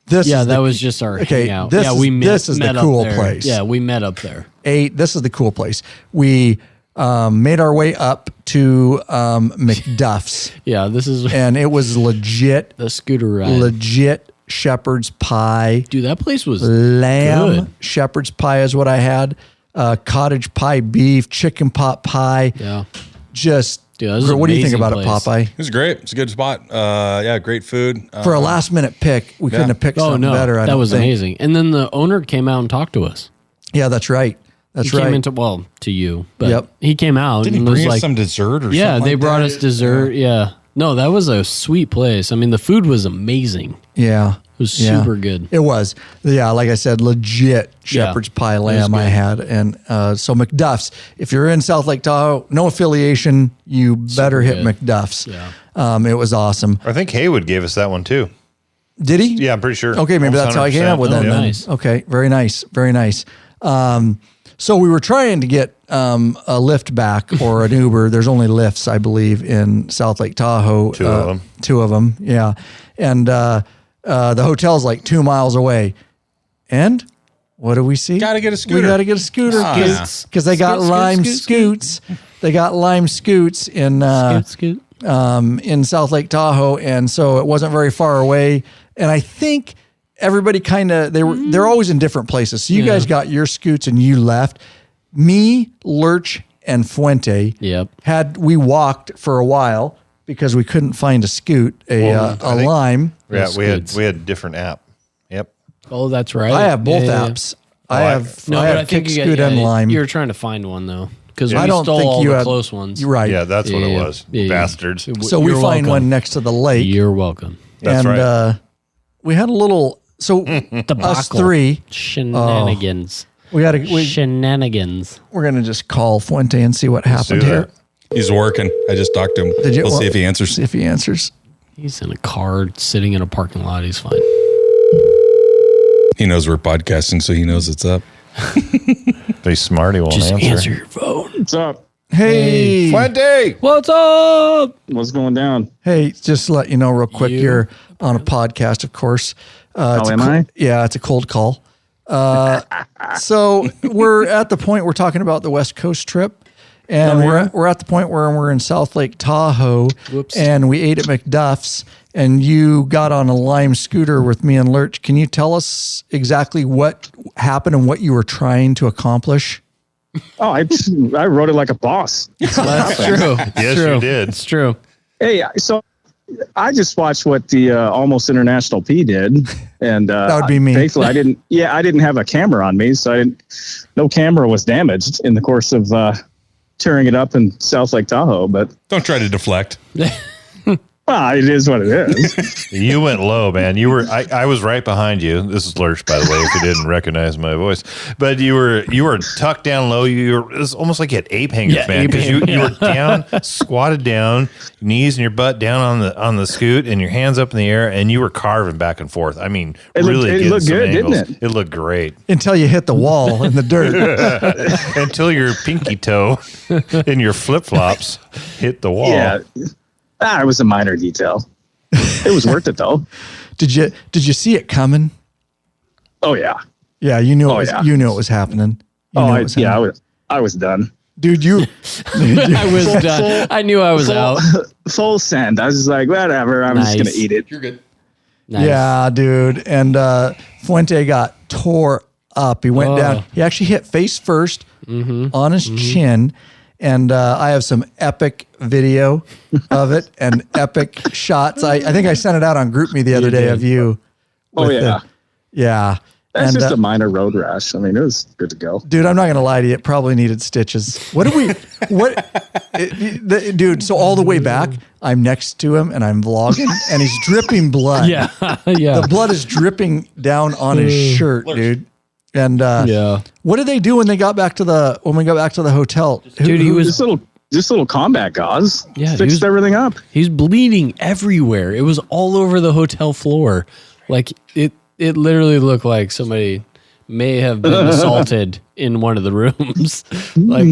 That was just our hangout. This yeah, is, we met. this is met the up cool there. place. Yeah, we met up there. This is the cool place. We made our way up to McDuff's, Yeah, this is and it was legit the scooter ride. shepherd's pie. Dude, that place was Lamb good. shepherd's pie is what I had. Cottage pie beef, chicken pot pie. Yeah. Just, Dude, that was an what do you think amazing about place. it, Popeye? It was great. It's a good spot. Yeah, great food. For a last minute pick, we couldn't have picked Oh something no, better. I that don't was think. amazing. And then the owner came out and talked to us. Yeah, that's right. That's He right. came into to you, but Yep. he came out Didn't he and was bring us like, some dessert or something? yeah, they like brought that? us dessert. Yeah. No, that was a sweet place. I mean, the food was amazing. Yeah. It was Yeah. super good. It was. Yeah, like I said, legit shepherd's pie lamb good. I had. And so McDuff's, if you're in South Lake Tahoe, no affiliation, you better hit good. McDuff's. Yeah. It was awesome. I think Haywood gave us that one too. Did he? Yeah, I'm pretty sure. Okay, maybe Almost that's how I came up with 100%. that. Oh, then. nice. Okay, very nice. Very nice. So we were trying to get a lift back or an Uber. There's only lifts, I believe, in South Lake Tahoe. Two of them. Two of them, yeah. And the hotel's like 2 miles away. And what do we see? Gotta get a scooter. We got to get a scooter because they got lime scoots. They got lime scoots in Scoot. in South Lake Tahoe, and so it wasn't very far away. And I think everybody kind of they're always in different places. So you guys got your scoots and you left. Me, Lurch, and Fuente we walked for a while because we couldn't find a scoot, a lime. Yeah, Scoots. we had a different app. Yep. Oh, that's right. I have both Yeah. apps. I have No, I but have I think Kick you Scoot and Lime. You were trying to find one though, because we I don't stole think all you the had close ones. You're right. Yeah, that's what it Yeah. was. Yeah. Bastards. So we You're find welcome. one next to the lake. You're welcome. That's and right. we had a little. So us Debacle. three, Shenanigans. we got to. Shenanigans. We're gonna just call Fuente and see what happened do here. that. He's working. I just talked to him. Did you? We'll Well, see if he answers. See if he answers. He's in a car sitting in a parking lot. He's fine. He knows we're podcasting, so he knows it's up. They smart. He won't Just answer. answer your phone. What's up? Hey, Fuente! What's up? What's going down? hey, just to let you know real quick, you're on a podcast, of course. It's am a I? Yeah, it's a cold call. So we're at the point we're talking about the West Coast trip, and we're at the point where we're in South Lake Tahoe, and we ate at McDuff's, and you got on a lime scooter with me and Lurch. Can you tell us exactly what happened and what you were trying to accomplish? Oh, I rode it like a boss. That's true. Yes, you did. It's true. Hey, so I just watched what the Almost International P did, and That would be me. Thankfully, I didn't have a camera on me, so no camera was damaged in the course of tearing it up in South Lake Tahoe. But Don't try to deflect. Well, it is what it is. You went low, man. You were. I was right behind you. This is Lurch, by the way, if you didn't recognize my voice. But you were tucked down low. It was almost like you had ape hangers, man. Because you were down, squatted down, knees and your butt down on the scoot, and your hands up in the air, and you were carving back and forth. I mean, it looked good, didn't it? It looked great until you hit the wall in the dirt. Until your pinky toe and your flip flops hit the wall. Yeah. It was a minor detail. It was worth it though. Did you see it coming? Oh yeah. Yeah, you knew you knew it was happening. I was done. Dude, I was done. I knew I was out. Full send. I was just like, whatever. I'm just gonna eat it. You're good. Nice. Yeah, dude. And Fuente got tore up. He went down. He actually hit face first on his chin. And I have some epic video of it and epic shots. I think I sent it out on GroupMe the other day of you. Oh, yeah. Yeah. That's just a minor road rash. I mean, it was good to go. Dude, I'm not going to lie to you. It probably needed stitches. Dude, so all the way back, I'm next to him and I'm vlogging and he's dripping blood. Yeah. Yeah. The blood is dripping down on his shirt, dude. And what did they do when we got back to the hotel? Dude, he was just little combat gauze. Yeah, fixed everything up. He's bleeding everywhere. It was all over the hotel floor. Like it literally looked like somebody may have been assaulted in one of the rooms. Like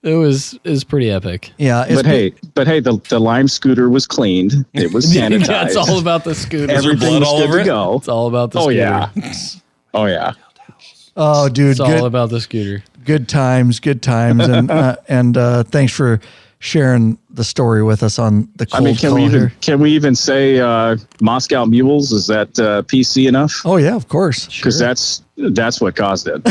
it was pretty epic. Yeah, but hey, the Lime scooter was cleaned. It was sanitized. Yeah, it's all about the scooter. Everything was good to go. It's all about the scooter. Oh yeah. Oh, dude, it's all about the scooter. Good times, and thanks for sharing the story with us on the cold. I mean, can we even say Moscow Mules? Is that PC enough? Oh yeah, of course. Because that's what caused it.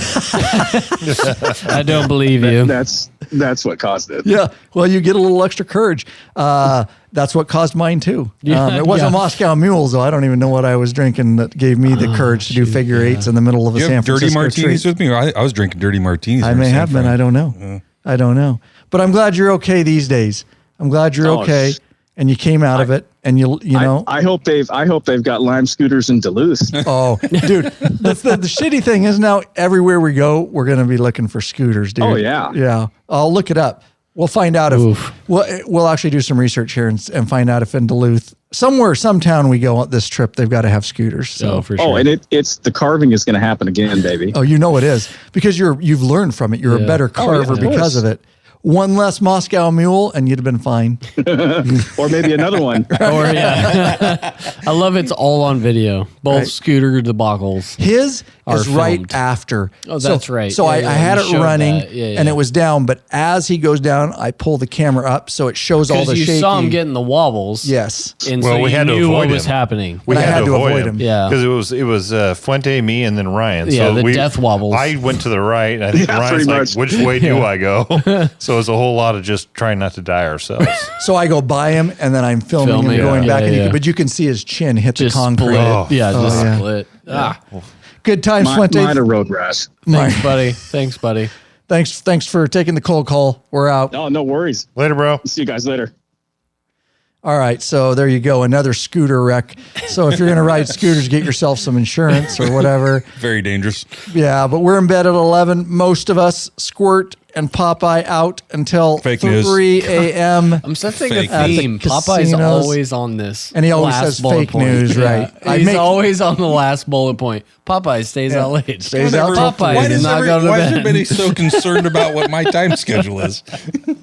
I don't believe you. That's what caused it. Yeah. Well, you get a little extra courage. That's what caused mine too. It wasn't Moscow Mules, though. I don't even know what I was drinking that gave me the courage to do figure eights in the middle of a San Francisco dirty martinis street. with me? I was drinking dirty martinis. I may have been. I don't know. I don't know. But I'm glad you're okay these days. I'm glad you're okay, and you came out of it. And you know, I hope they've got Lime scooters in Duluth. Oh, dude, the shitty thing is now everywhere we go, we're going to be looking for scooters, dude. Oh yeah, yeah. I'll look it up. We'll find out if we'll actually do some research here and find out if in Duluth, some town we go on this trip, they've got to have scooters. So for sure. Oh, and it's the carving is going to happen again, baby. Oh, you know it is because you've learned from it. You're a better carver because of it. One less Moscow Mule, and you'd have been fine. Or maybe another one. I love it's all on video. Both scooter debacles. His is right after. Oh, that's right. So I had it running, and it was down. But as he goes down, I pull the camera up so it shows all the shaking. You saw him getting the wobbles. Yes. And so we had to avoid what was happening. We had to avoid him. Yeah. Because it was Fuente, me, and then Ryan. Yeah, so the death wobbles. I went to the right, and I think Ryan's like, which way do I go? So it's a whole lot of just trying not to die ourselves. So I go by him, and then I'm filming him going back, but you can see his chin hit the concrete. Split. Good times, Fuente. Minor road rash. Thanks, buddy. Thanks for taking the cold call. We're out. No worries. Later, bro. See you guys later. All right, so there you go, another scooter wreck. So if you're going to ride scooters, get yourself some insurance or whatever. Very dangerous. Yeah, but we're in bed at 11. Most of us Squirt and Popeye out until 3 a.m. I'm sensing a theme. Popeye's always on this. And he always says fake news, right? He's always on the last bullet point. Popeye stays out late. Stays out. Why is everybody so concerned about what my time schedule is?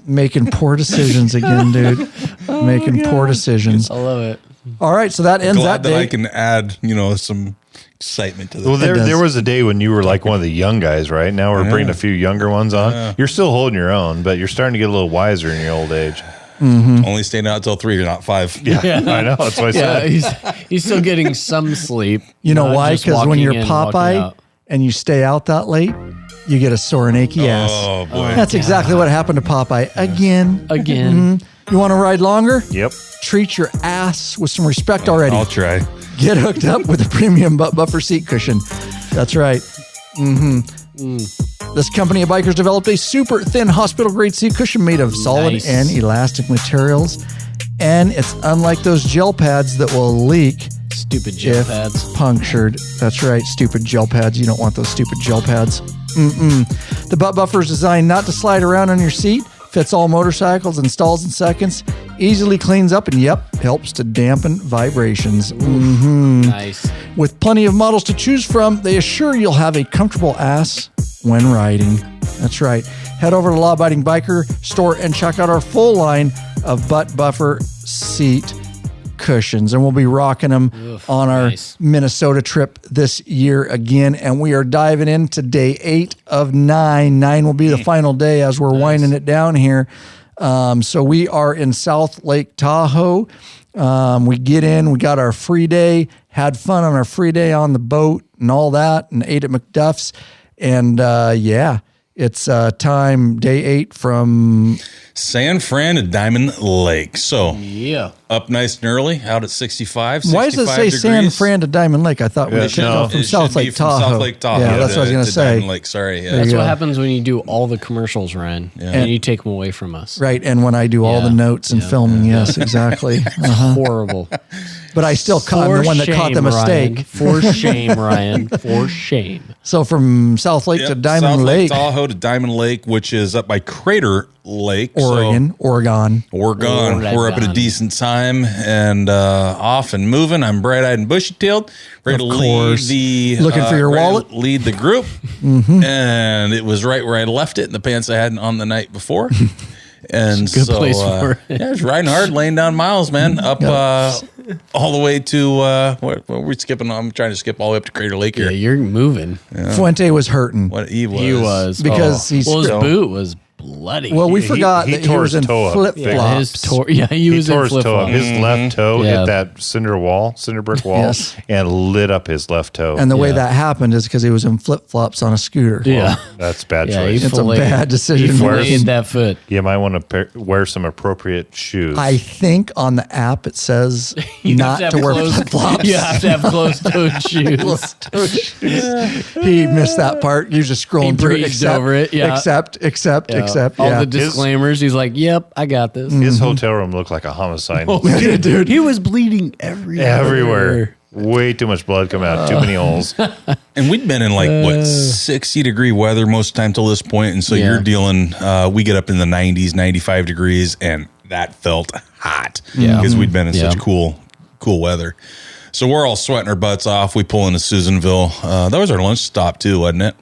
Making poor decisions again, dude. Making poor decisions. I love it. All right, so that ends that day. I can add, some excitement to this. Well, there was a day when you were like one of the young guys, right? Now we're bringing a few younger ones on. Yeah. You're still holding your own, but you're starting to get a little wiser in your old age. Mm-hmm. Only staying out till 3, not 5. Yeah, I know. That's what I said. He's still getting some sleep. You know why? Because when you're Popeye and you stay out that late, you get a sore and achy ass. Oh, boy. That's exactly what happened to Popeye. Again. Mm-hmm. You want to ride longer? Yep. Treat your ass with some respect already. I'll try. Get hooked up with a premium butt buffer seat cushion. That's right. This company of bikers developed a super thin hospital grade seat cushion made of solid and elastic materials. And it's unlike those gel pads that will leak. Stupid gel pads. Punctured. That's right, stupid gel pads. You don't want those stupid gel pads. The butt buffer is designed not to slide around on your seat. Fits all motorcycles, installs in seconds, easily cleans up, and helps to dampen vibrations. Nice. With plenty of models to choose from, they assure you'll have a comfortable ass when riding. That's right. Head over to Law Abiding Biker store and check out our full line of butt buffer seat cushions, and we'll be rocking them on our Minnesota trip this year again. And we are diving into day 8 of 9. 9 will be the final day as we're winding it down here. So we are in South Lake Tahoe. We get in, we got our free day, had fun on our free day on the boat and all that, and ate at McDuff's. And it's time, day 8 from San Fran to Diamond Lake. So up nice and early, out at 65. Why does it say degrees. San Fran to Diamond Lake? I thought we should go from South Lake Tahoe. South Lake Tahoe. Yeah, that's what I was going to say. Diamond Lake, sorry. Yeah. That's what happens when you do all the commercials, Ryan, and you take them away from us. Right, and when I do all the notes and filming, yes, exactly. Horrible. But I still caught the one that caught the mistake. Ryan. For shame, Ryan. For shame. So from South Lake to Diamond South Lake. Tahoe to Diamond Lake, which is up by Crater Lake. Oregon. We're up at a decent time and off and moving. I'm bright-eyed and bushy-tailed, ready to lead the looking for your wallet, lead the group. And it was right where I left it in the pants I had on the night before. And good place for it. I was riding hard, laying down miles, man. Up all the way to what were we skipping? I'm trying to skip all the way up to Crater Lake here. Yeah, you're moving. Fuente was hurting. What he was. He was because his boot was bloody. Well, we forgot that he was in flip flops. He was in flip flops. His left toe hit that cinder brick wall, and lit up his left toe. And the way that happened is because he was in flip flops on a scooter. Well, that's bad choice. It's a bad decision. He filleted that foot. You might want to wear some appropriate shoes. I think on the app it says not to wear flip flops. You have to have closed-toed shoes. He missed that part. You just scrolling through it. Over it. Yeah. Except. All the disclaimers. He's like, "Yep, I got this." His hotel room looked like a homicide. Dude, he was bleeding everywhere. Way too much blood coming out. Too many holes. And we'd been in 60-degree weather most of the time till this point, and so you're dealing. We get up in the 90s, 95 degrees, and that felt hot. Yeah, because we'd been in such cool weather. So we're all sweating our butts off. We pull into Susanville. That was our lunch stop too, wasn't it?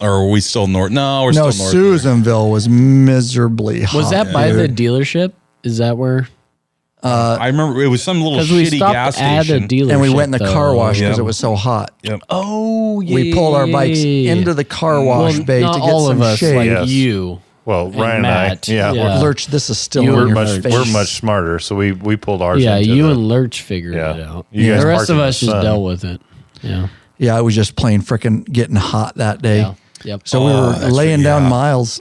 Or are we still north? No, we're still north. No, Susanville was miserably hot. Was that by the dealership? Is that where? I remember it was some little shitty gas station. And we went in the car wash because it was so hot. Yep. Oh, yeah. We pulled our bikes into the car wash bay to get all some of us, shade. Like you. Well, Ryan Matt. and I, Lurch, this is still we're in your much face. we're much smarter, so we pulled ours. Yeah, into you and Lurch figured it out. The rest of us just dealt with it. Yeah. Yeah, it was just plain freaking getting hot that day. Yeah. Yep. So we were laying down miles.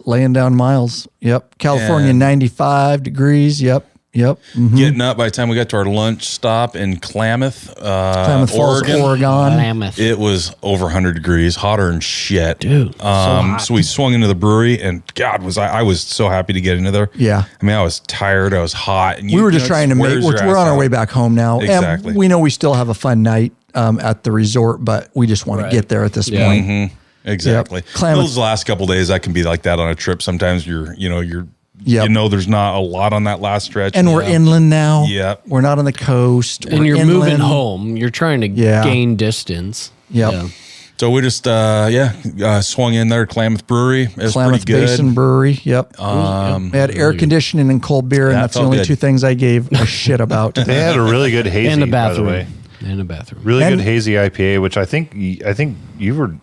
Yep. California, 95 degrees. Yep. Getting up by the time we got to our lunch stop in Klamath, Falls, Oregon. It was over 100 degrees, hotter than shit. Dude. So we swung into the brewery, and God, I was so happy to get into there. Yeah. I mean, I was tired. I was hot. And we were just trying to make, we're on our way back home now. Exactly. And we know we still have a fun night at the resort, but we just want to get there at this point. Mm-hmm. Exactly. Yep. Those last couple of days, that can be like that on a trip. Sometimes you know there's not a lot on that last stretch. And we're inland now. Yep. We're not on the coast. And you're moving home. You're trying to gain distance. Yep. Yeah. So we just swung in there at Klamath Brewery. It was Klamath pretty good. Basin Brewery. Yep. We had air conditioning and cold beer, and that's the only two things I gave a shit about. They had a really good hazy, and a bathroom. by the way. And a bathroom. Really good hazy IPA, which I think you were.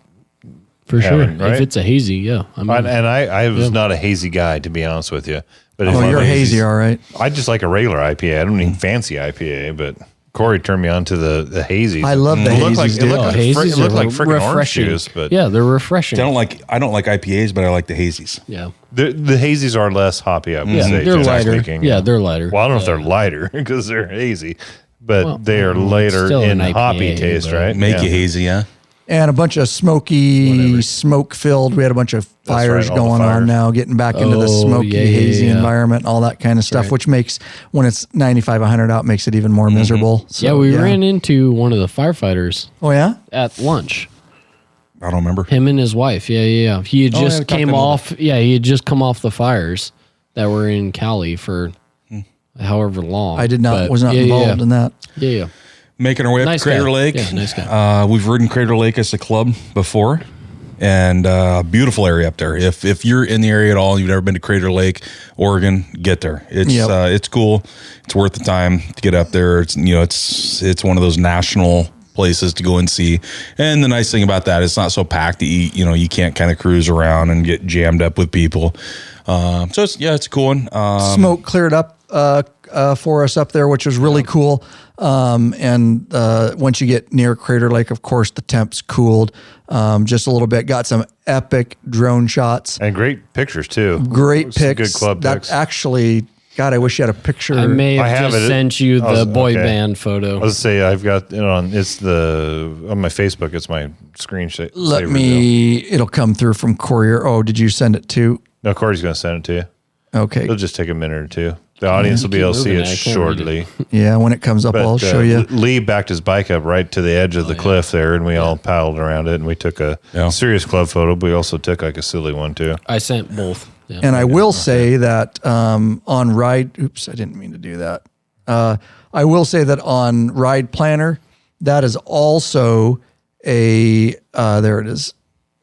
For sure. Right? If it's a hazy, yeah. I was not a hazy guy, to be honest with you. But you're hazy, all right. I just like a regular IPA. I don't need fancy IPA, but Corey turned me on to the hazies. I love the hazies. It looked like freaking orange refreshing. juice, but yeah, they're refreshing. I don't like IPAs, but I like the hazies. Yeah. The hazies are less hoppy, I would say. They're lighter. Speaking, they're lighter. Well, I don't know if they're lighter because they're hazy, but they are later still in an IPA, hoppy taste, right? Make you hazy, huh? And a bunch of smoke filled. We had a bunch of fires going on now, getting back into the smoky, hazy environment, all that kind of stuff, which makes, when it's 95, 100 out, makes it even more miserable. So, we ran into one of the firefighters. Oh, yeah? At lunch. I don't remember. Him and his wife. Yeah. He had just came off. Yeah, he had just come off the fires that were in Cali for however long. I was not involved in that. Yeah. Making our way up to Crater Lake. Yeah, nice guy. We've ridden Crater Lake as a club before, and beautiful area up there. If you're in the area at all, you've never been to Crater Lake, Oregon, get there. It's cool. It's worth the time to get up there. It's it's one of those national places to go and see. And the nice thing about that, it's not so packed that you can't kind of cruise around and get jammed up with people. So it's a cool one. Smoke cleared up for us up there, which was really cool. And once you get near Crater Lake, of course, the temps cooled just a little bit. Got some epic drone shots. And great pictures, too. Great pics. Good club pics. Actually, God, I wish you had a picture. I may have just sent you the boy band photo. I was say I've got it on. It's on my Facebook. It's my screenshot. It'll come through from Courier. Oh, did you send it to? No, Corey's going to send it to you. Okay. It'll just take a minute or two. The audience will be able to see it shortly. Yeah, when it comes up, I'll show you. Lee backed his bike up right to the edge of the cliff there, and we all paddled around it, and we took a serious club photo, but we also took like a silly one, too. I sent both. Yeah. And I will say that on Ride... Oops, I didn't mean to do that. I will say that on Ride Planner, that is also a... there it is.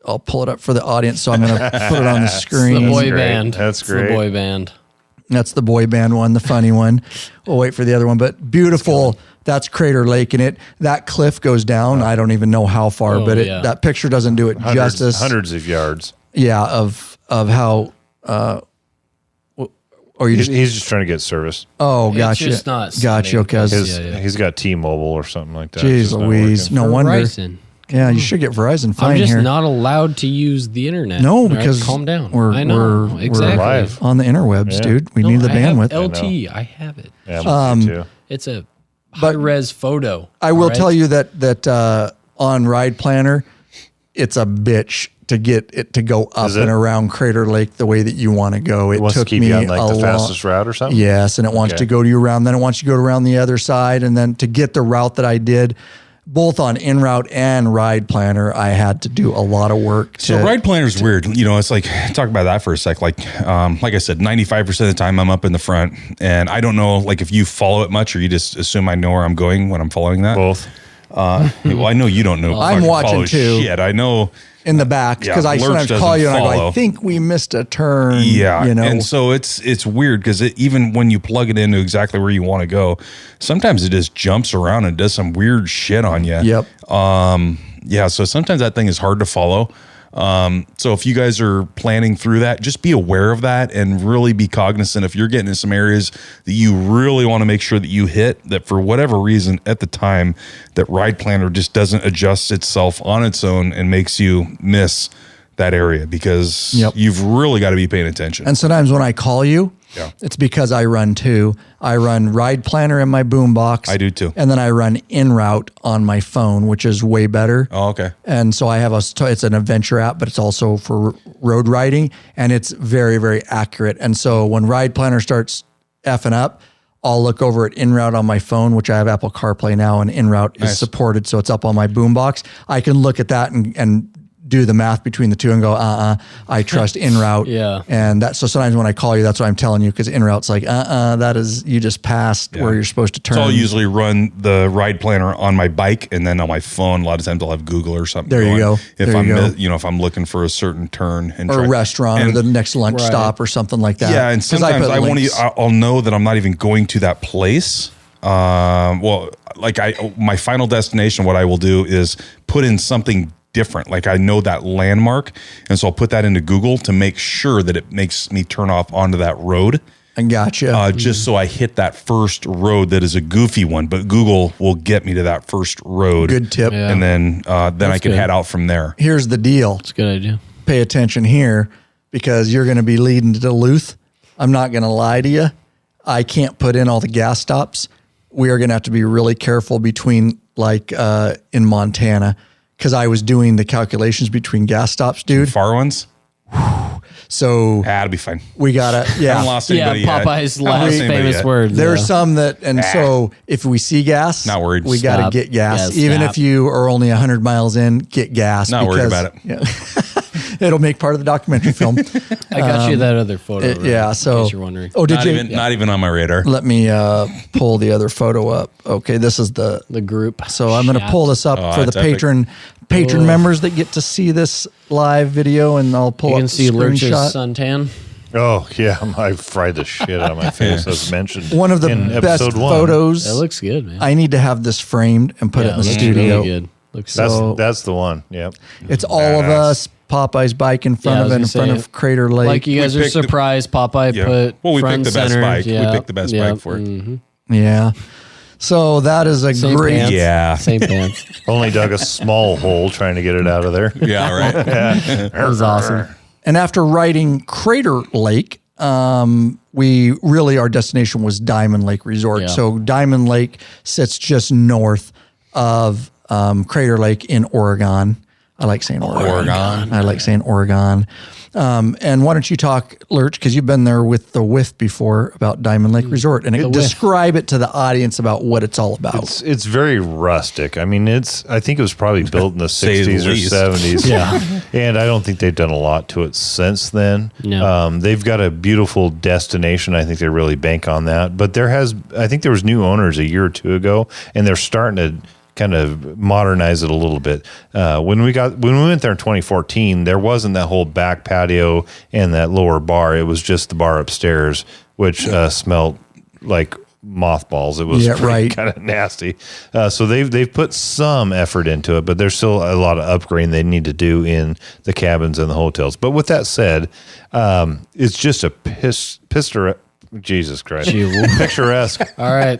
I'll pull it up for the audience, so I'm going to put it on the screen. It's the boy band. That's great. It's the boy band. That's the boy band one, the funny one. We'll wait for the other one, but beautiful. That's Crater Lake in it. That cliff goes down. I don't even know how far, but that picture doesn't do it justice. Hundreds of yards. Yeah, of how. Or he's just trying to get service. Oh, gotcha. It's just not gotcha. He's got T-Mobile or something like that. Jeez Louise, no wonder. Verizon. Yeah, you should get Verizon. Fine, I'm just here. not allowed to use the internet. No, because calm down. I know exactly. We're live on the interwebs, dude. We need the bandwidth. LTE, I have it. Yeah, me too. It's a high-res photo. I will tell you that on Ride Planner, it's a bitch to get it to go up and around Crater Lake the way that you want to go. It wants took to keep me you on like the fastest route or something? Yes, and it wants to go to you around. Then it wants you to go around the other side. And then to get the route that I did, both on In-Route and Ride Planner, I had to do a lot of work. So Ride Planner is weird. It's like, talk about that for a sec. Like I said, 95% of the time I'm up in the front, and I don't know, like, if you follow it much or you just assume I know where I'm going when I'm following that. Both. Well, I know you don't know. I'm watching too. Shit, I know. In the back, because I sometimes call you and I go, I think we missed a turn. Yeah, and so it's weird because even when you plug it into exactly where you want to go, sometimes it just jumps around and does some weird shit on you. Yep. So sometimes that thing is hard to follow. So if you guys are planning through that, just be aware of that and really be cognizant if you're getting in some areas that you really want to make sure that you hit, that for whatever reason at the time that Ride Planner just doesn't adjust itself on its own and makes you miss that area, because you've really got to be paying attention. And sometimes when I call you, it's because I run too. I run Ride Planner in my boombox. I do too. And then I run In-Route on my phone, which is way better. Oh, okay. And so I have it's an adventure app, but it's also for road riding, and it's very, very accurate. And so when Ride Planner starts effing up, I'll look over at In-Route on my phone, which I have Apple CarPlay now, and In-Route is supported, so it's up on my boombox. I can look at that and do the math between the two and go, I trust In-Route. Yeah. And so sometimes when I call you, that's what I'm telling you, because In-Route's like, that is, you just passed where you're supposed to turn. So I'll usually run the Ride Planner on my bike, and then on my phone, a lot of times I'll have Google or something. There you go. If if I'm looking for a certain turn or a restaurant or the next lunch stop or something like that. Yeah. And sometimes I'll know that I'm not even going to that place. My final destination, what I will do is put in something different. Like I know that landmark, and so I'll put that into Google to make sure that it makes me turn off onto that road. I gotcha. Just so I hit that first road that is a goofy one, but Google will get me to that first road. Good tip. Yeah. And then I can head out from there. Here's the deal. It's a good idea. Pay attention here, because you're going to be leading to Duluth. I'm not going to lie to you. I can't put in all the gas stops. We are going to have to be really careful between in Montana, because I was doing the calculations between gas stops, dude. Far ones? So it'll be fine. We gotta, I haven't lost anybody yet. Popeyes' last famous words. There's some that, and so if we see gas, not worried. We got to get gas. Even if you are only 100 miles in, get gas. Not worried about it. Yeah. It'll make part of the documentary film. I got you that other photo. Yeah. So, in case you're wondering. Oh, did not you? Not even on my radar. Let me pull the other photo up. Okay, this is the group. So I'm going to pull this up for the patron members that get to see this live video, and I'll pull up the screenshot. You can see Lurch's suntan. Oh yeah, I fried the shit out of my face as mentioned. One of the best photos. That looks good, man. I need to have this framed and put it in the studio. Really good. That's the one. Yep. It's all of us. Popeyes bike in front of it, in front of Crater Lake. Like you guys are surprised Popeye put we front picked the best center. bike. Yeah. We picked the best bike for it. Mm-hmm. Yeah. So that is a great. Pants. Same pants. Only dug a small hole trying to get it out of there. Yeah, right. That was awesome. And after riding Crater Lake, our destination was Diamond Lake Resort. Yeah. So Diamond Lake sits just north of Crater Lake in Oregon. I like saying Oregon. I like saying Oregon. And why don't you talk, Lurch, because you've been there with the WIF before, about Diamond Lake Resort, and describe it to the audience about what it's all about. It's very rustic. I mean, I think it was probably built in the 60s or 70s. Yeah. And I don't think they've done a lot to it since then. No. They've got a beautiful destination. I think they really bank on that. But I think there was new owners a year or two ago, and they're starting to kind of modernize it a little bit. When we went there in 2014, there wasn't that whole back patio and that lower bar. It was just the bar upstairs, which smelled like mothballs. It was kind of nasty. So they've put some effort into it, but there's still a lot of upgrading they need to do in the cabins and the hotels. But with that said, it's just a Jesus Christ. Picturesque. All right.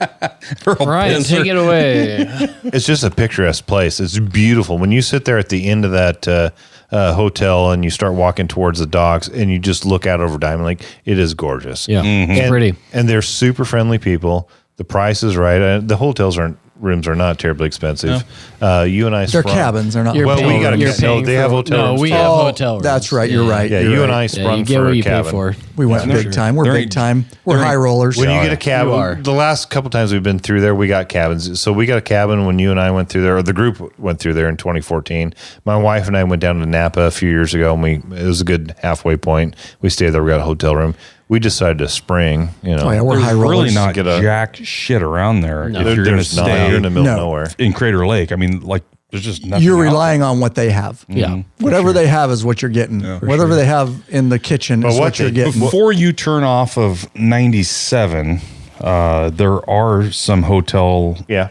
Ryan, take it away. It's just a picturesque place. It's beautiful. When you sit there at the end of that hotel and you start walking towards the docks and you just look out over Diamond Lake, it is gorgeous. Yeah. It's pretty. And they're super friendly people. The price is right. The rooms are not terribly expensive. You and I, they're cabins. They're not. They have hotel rooms. No, we have hotel rooms. That's right. You're right. Yeah, you and I sprung for a cabin. We went big time. We're big time. We're high rollers. When you get a cabin, the last couple times we've been through there, we got cabins. So we got a cabin when you and I went through there, or the group went through there in 2014. My wife and I went down to Napa a few years ago, and it was a good halfway point. We stayed there. We got a hotel room. We decided to spring. We're high rollers. Really not jack shit around there. No. If you're going to stay in the middle of nowhere in Crater Lake, I mean, like there's just nothing. You're relying on what they have. Yeah, whatever they have is what you're getting. Yeah, whatever they have in the kitchen is what you're getting. Before you turn off of 97, there are some hotel. Yeah.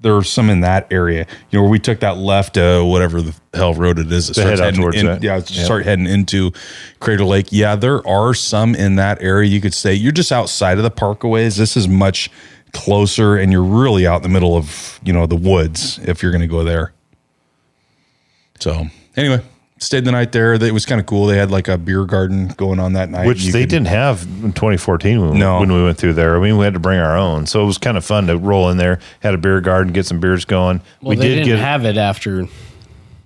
There are some in that area, where we took that left, whatever the hell road it is. Start heading into Crater Lake. Yeah, there are some in that area. You could say you're just outside of the parkaways. This is much closer, and you're really out in the middle of, the woods if you're going to go there. So anyway, stayed the night there. It was kind of cool. They had like a beer garden going on that night. Which they didn't have in 2014 when we went through there. I mean, we had to bring our own. So it was kind of fun to roll in there, had a beer garden, get some beers going. Well, they didn't have it after.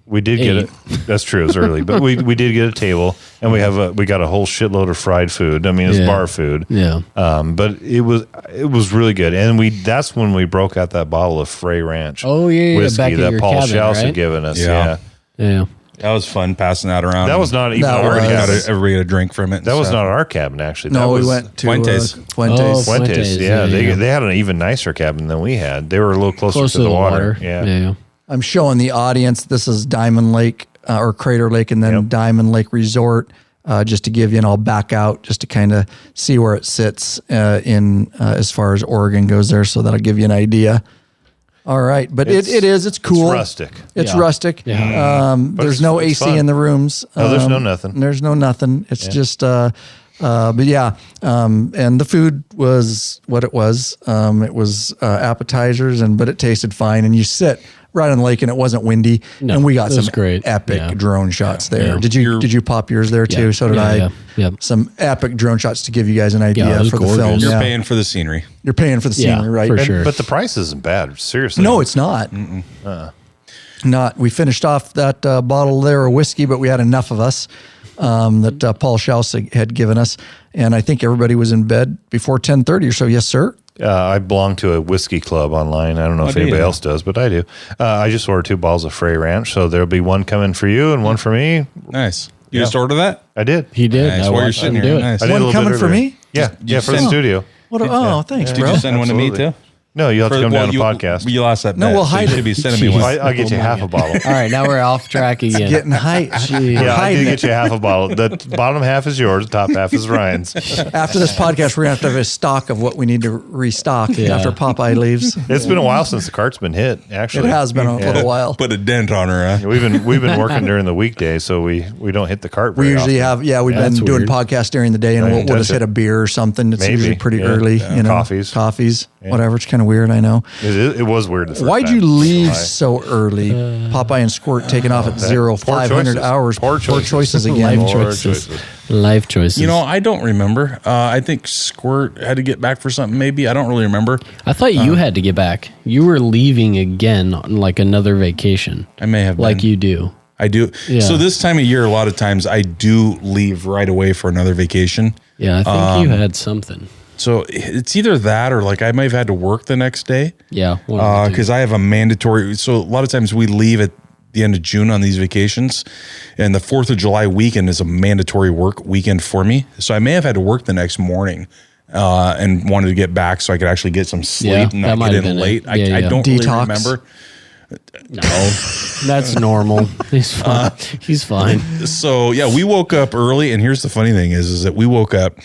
We did get it. That's true. It was early, but we did get a table, and we got a whole shitload of fried food. I mean, it was bar food. Yeah. But it was really good, and that's when we broke out that bottle of Frey Ranch. Oh yeah, whiskey back that Paul Schaus had right? given us. Yeah. That was fun passing that around. That was not even everybody got a drink from it. That was not our cabin, actually. No, we went to Fuentes. Fuentes. Yeah, they had an even nicer cabin than we had. They were a little closer to the water. Yeah. I'm showing the audience. This is Diamond Lake or Crater Lake, and then Diamond Lake Resort. Just to give you, and I'll back out just to kind of see where it sits in as far as Oregon goes there. So that'll give you an idea. All right, but it's cool. It's rustic. It's rustic. Yeah. There's no AC fun. in the rooms. No, there's no nothing. There's no nothing. It's just, and the food was what it was. It was appetizers, but it tasted fine. And you sit right on the lake, and it wasn't windy. No, and we got some great. epic drone shots there. Yeah. Did you pop yours there too? So did I. Yeah. Some epic drone shots to give you guys an idea for the film. You're paying for the scenery. You're paying for the scenery, right? For sure. But the price isn't bad. Seriously. No, it's not. We finished off that bottle there of whiskey, but we had enough of us that Paul Schaus had given us. And I think everybody was in bed before 10:30 or so. Yes, sir. I belong to a whiskey club online. I don't know if anybody else does, but I do. I just ordered 2 bottles of Frey Ranch, so there'll be one coming for you and one for me. Nice. You just ordered that? I did. He did. Nice. While you're sitting here. Nice. One coming for me? Yeah, for the studio. Thanks, Did bro. you send one to me too? No, you'll have to come down to the podcast. You lost that. No, bet, we'll hide you it. should be sending me one. I'll get you half a bottle. All right, now we're off track again. Getting hype. Yeah, I did get you half a bottle. The bottom half is yours. The top half is Ryan's. After this podcast, we're going to have a stock of what we need to restock after Popeye leaves. It's been a while since the cart's been hit, actually. It has been a little while. Put a dent on her, huh? We've been working during the weekday, so we don't hit the cart very We usually often. we've been doing podcasts during the day, and we'll just hit a beer or something. It's usually pretty early. You know, Coffees. Whatever. It's kind of weird, I know. It was weird. Why'd you leave so early? Popeye and Squirt taking off at 500 hours. Poor choices again. Life choices. You know, I don't remember. I think Squirt had to get back for something, maybe. I don't really remember. I thought you had to get back. You were leaving again on like another vacation. I may have like been. you do. I do. Yeah. So this time of year, a lot of times I do leave right away for another vacation. Yeah, I think you had something. So it's either that or like I might have had to work the next day. Yeah. Because I have a mandatory. So a lot of times we leave at the end of June on these vacations, and the 4th of July weekend is a mandatory work weekend for me. So I may have had to work the next morning and wanted to get back so I could actually get some sleep and not get in late. I don't really remember. No, that's normal. He's fine. He's fine. So yeah, we woke up early, and here's the funny thing is that we woke up,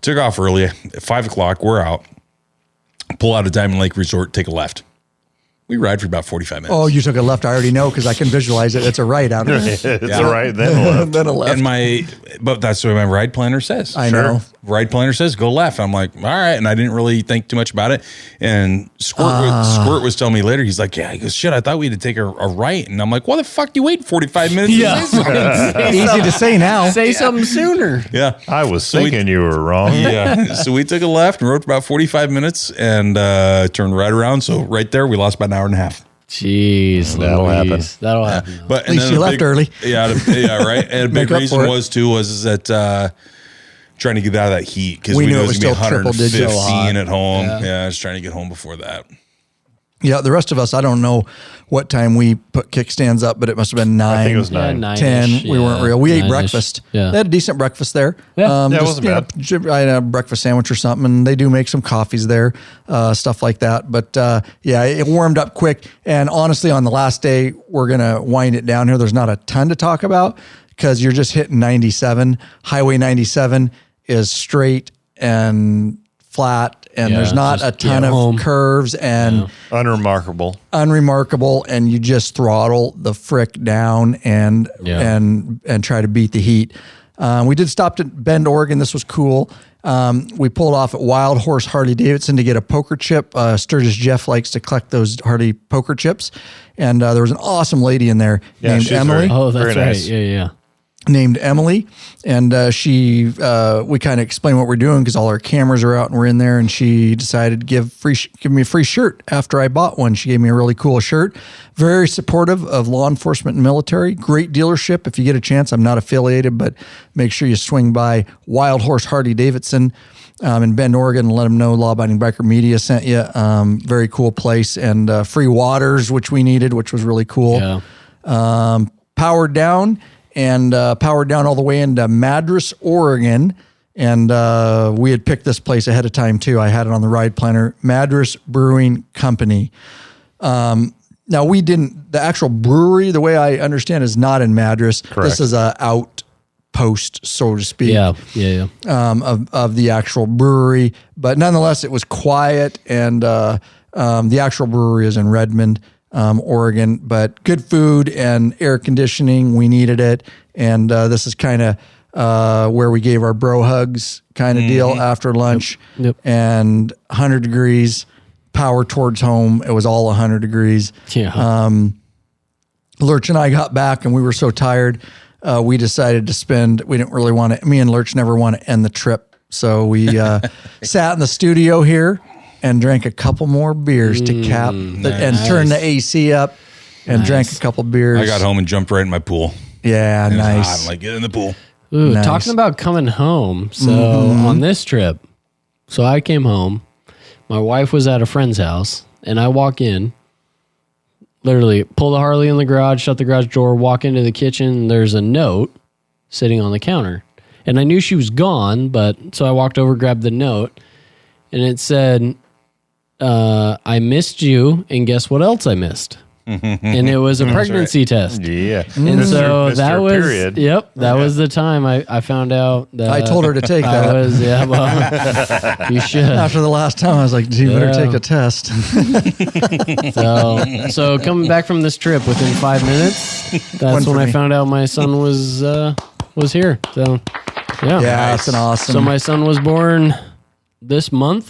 took off early at 5 o'clock. We're out, pull out of Diamond Lake Resort, take a left. We ride for about 45 minutes. Oh, you took a left. I already know because I can visualize it. It's a right out of It's a right, then a left. then a left. But that's what my ride planner says. I know. Ride planner says go left. I'm like, all right. And I didn't really think too much about it. And Squirt was telling me later, he's like, yeah, he goes, shit, I thought we had to take a right. And I'm like, why the fuck do you wait 45 minutes to say something? Easy to say now. Say something sooner. Yeah. I was thinking you were wrong. Yeah. So we took a left and rode for about 45 minutes and turned right around. So right there, we lost about an hour and a half. Jeez, that'll happen. That'll happen. But at least you left early. Yeah, right. And a big reason was that trying to get out of that heat because we knew it was going to be 115 at home. Yeah, just trying to get home before that. Yeah, the rest of us, I don't know what time we put kickstands up, but it must have been 9. I think it was 9. 10. We weren't real. We ate breakfast. Yeah. They had a decent breakfast there. Yeah. It wasn't bad. I had a breakfast sandwich or something, and they do make some coffees there, stuff like that. But yeah, it warmed up quick. And honestly, on the last day, we're going to wind it down here. There's not a ton to talk about because you're just hitting 97. Highway 97 is straight and flat, and there's not a ton of curves and unremarkable, and you just throttle the frick down and try to beat the heat. We did stop at Bend, Oregon. This was cool. We pulled off at Wild Horse Harley-Davidson to get a poker chip. Sturgis Jeff likes to collect those Harley poker chips, and there was an awesome lady in there named Emily. That's right. Nice. Yeah. Named Emily, and we kind of explained what we're doing because all our cameras are out and we're in there, and she decided to give me a free shirt after I bought one. She gave me a really cool shirt. Very supportive of law enforcement and military. Great dealership. If you get a chance, I'm not affiliated, but make sure you swing by Wild Horse Harley-Davidson in Bend, Oregon, and let them know Law Abiding Biker Media sent you. Very cool place, and free waters, which we needed, which was really cool. Yeah. Powered down all the way into Madras, Oregon. And we had picked this place ahead of time too. I had it on the ride planner, Madras Brewing Company. Now the actual brewery, the way I understand, is not in Madras. Correct. This is a outpost, so to speak. Yeah. Of the actual brewery. But nonetheless, it was quiet, and the actual brewery is in Redmond, Oregon, but good food and air conditioning. We needed it. And this is kind of where we gave our bro hugs kind of deal after lunch. Yep. And 100 degrees, power towards home. It was all 100 degrees. Yeah. Lurch and I got back, and we were so tired. We decided to we didn't really want to, me and Lurch never want to end the trip. So we sat in the studio here and drank a couple more beers to cap and turn the AC up and drank a couple beers. I got home and jumped right in my pool. Yeah, It was nice. hot. I'm like, get in the pool. Ooh, Nice. talking about coming home. So on this trip, so I came home. My wife was at a friend's house, and I walk in, literally pull the Harley in the garage, shut the garage door, walk into the kitchen. There's a note sitting on the counter. And I knew she was gone, but so I walked over, grabbed the note, and it said, I missed you, and guess what else I missed? And it was a pregnancy test. Yeah. And so Mr. that was, period. that was the time I found out that I told her to take I that. was, well, you should. After the last time, I was like, you better take a test. So coming back from this trip within 5 minutes, that's when I found out my son was here. So, yeah. Yeah, that's an awesome. So my son was born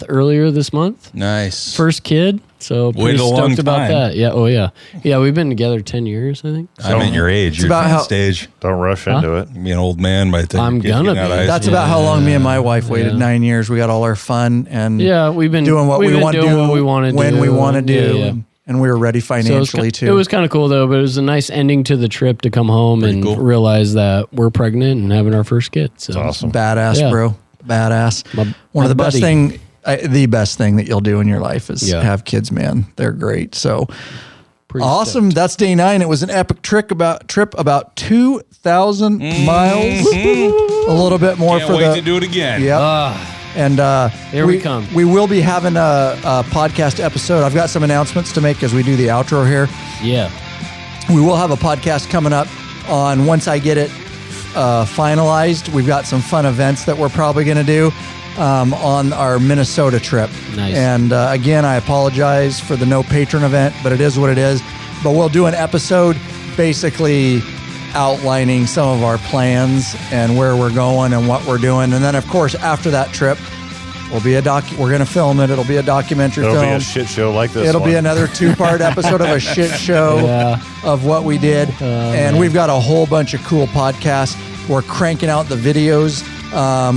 earlier this month. Nice. First kid. So pretty Waited a long stoked about time. that. Yeah. Oh, yeah. Yeah, we've been together 10 years, I think. I'm at your age. You're about at how- that stage. Don't rush into it. Be an old man by the time I'm you're gonna getting out of be. high That's school. about how long me and my wife waited. Yeah. 9 years. We got all our fun and Yeah, we've been doing what we want to do what we want to when do. we want to do. Yeah, yeah. And we were ready So financially it too. was kind of cool though, but it was a nice ending to the trip to come home and cool. realize that we're pregnant and having our first kid. So Awesome. badass, Yeah. bro. Badass. My One of the best buddy. the best thing that you'll do in your life is Yeah. have kids, man. They're great. So Pretty awesome. That's day 9. It was an epic trip about 2,000 miles. A little bit more Can't for wait the to do it again. Yep. And Here we come. We will be having a podcast episode. I've got some announcements to make as we do the outro here. Yeah. We will have a podcast coming up on once I get it finalized. We've got some fun events that we're probably going to do on our Minnesota trip. Nice. And again, I apologize for the no patron event, but it is what it is. But we'll do an episode basically outlining some of our plans and where we're going and what we're doing. And then, of course, after that trip, we're going to film it. It'll be a documentary It'll film. be a shit show like this. It'll be one. another 2-part episode of a shit show of what we did. And we've got a whole bunch of cool podcasts. We're cranking out the videos.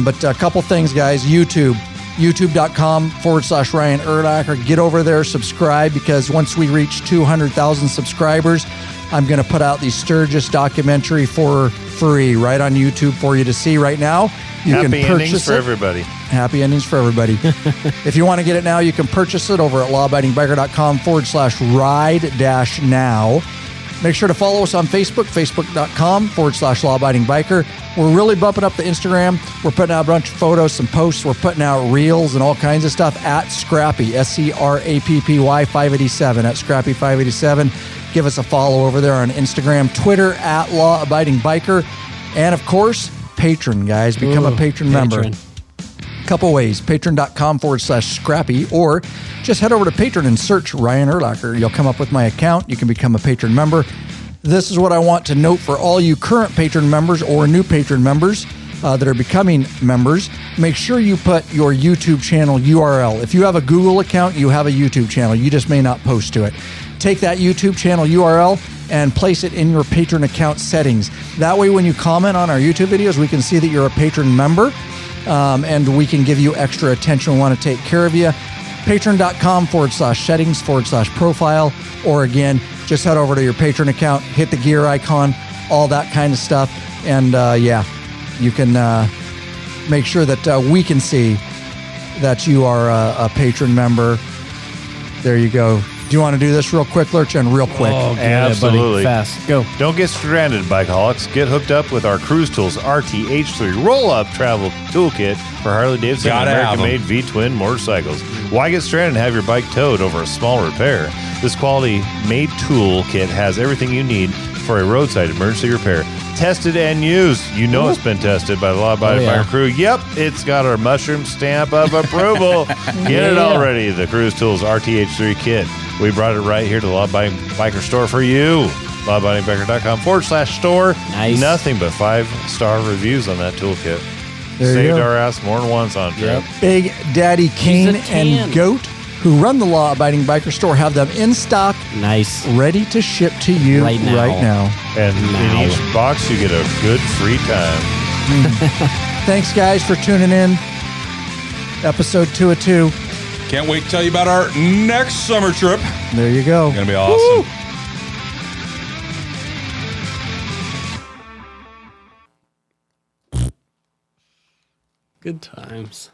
But a couple things, guys. YouTube.com/Ryan Erlacher. Get over there, subscribe, because once we reach 200,000 subscribers, I'm going to put out the Sturgis documentary for free right on YouTube for you to see right now. You Happy can purchase endings for it. everybody. Happy endings for everybody. If you want to get it now, you can purchase it over at lawabidingbiker.com/ride-now. Make sure to follow us on Facebook, facebook.com/lawabidingbiker. We're really bumping up the Instagram. We're putting out a bunch of photos, some posts. We're putting out reels and all kinds of stuff at Scrappy, SCRAPPY 587, at Scrappy 587. Give us a follow over there on Instagram, Twitter at Law Abiding Biker. And of course, Patron, guys. Become a patron member. Couple ways, patron.com/Scrappy, or just head over to Patron and search Ryan Erlacher. You'll come up with my account. You can become a patron member. This is what I want to note for all you current patron members or new patron members that are becoming members. Make sure you put your YouTube channel URL. If you have a Google account, you have a YouTube channel. You just may not post to it. Take that YouTube channel URL and place it in your patron account settings. That way, when you comment on our YouTube videos, we can see that you're a patron member. And we can give you extra attention. We want to take care of you. Patron.com/settings/profile. Or again, just head over to your patron account, hit the gear icon, all that kind of stuff. And you can make sure that we can see that you are a patron member. There you go. Do you want to do this real quick, Lurchin? Real quick. Oh, Absolutely. Buddy. Fast. Go. Don't get stranded, bikeholics. Get hooked up with our Cruise Tools RTH3 roll-up travel toolkit for Harley-Davidson Gotta have 'em. American-made V-twin motorcycles. Why get stranded and have your bike towed over a small repair? This quality-made toolkit has everything you need for a roadside emergency repair. Tested and used. You know it's been tested by the Law Abiding Biker crew. Yep, it's got our mushroom stamp of approval. Get it already. The Cruise Tools RTH3 kit. We brought it right here to the Law Abiding Biker store for you. lawabidingbiker.com/store. Nice. Nothing but 5-star reviews on that toolkit. There you Saved go. our ass more than once on trip. Big Daddy Kane a tan. and Goat, who run the Law Abiding Biker store, have them in stock, Nice. ready to ship to you Right now. And Now. in each box, you get a good free time. Thanks, guys, for tuning in. Episode 2 of 2. Can't wait to tell you about our next summer trip. There you go. It's going to be awesome. Good times.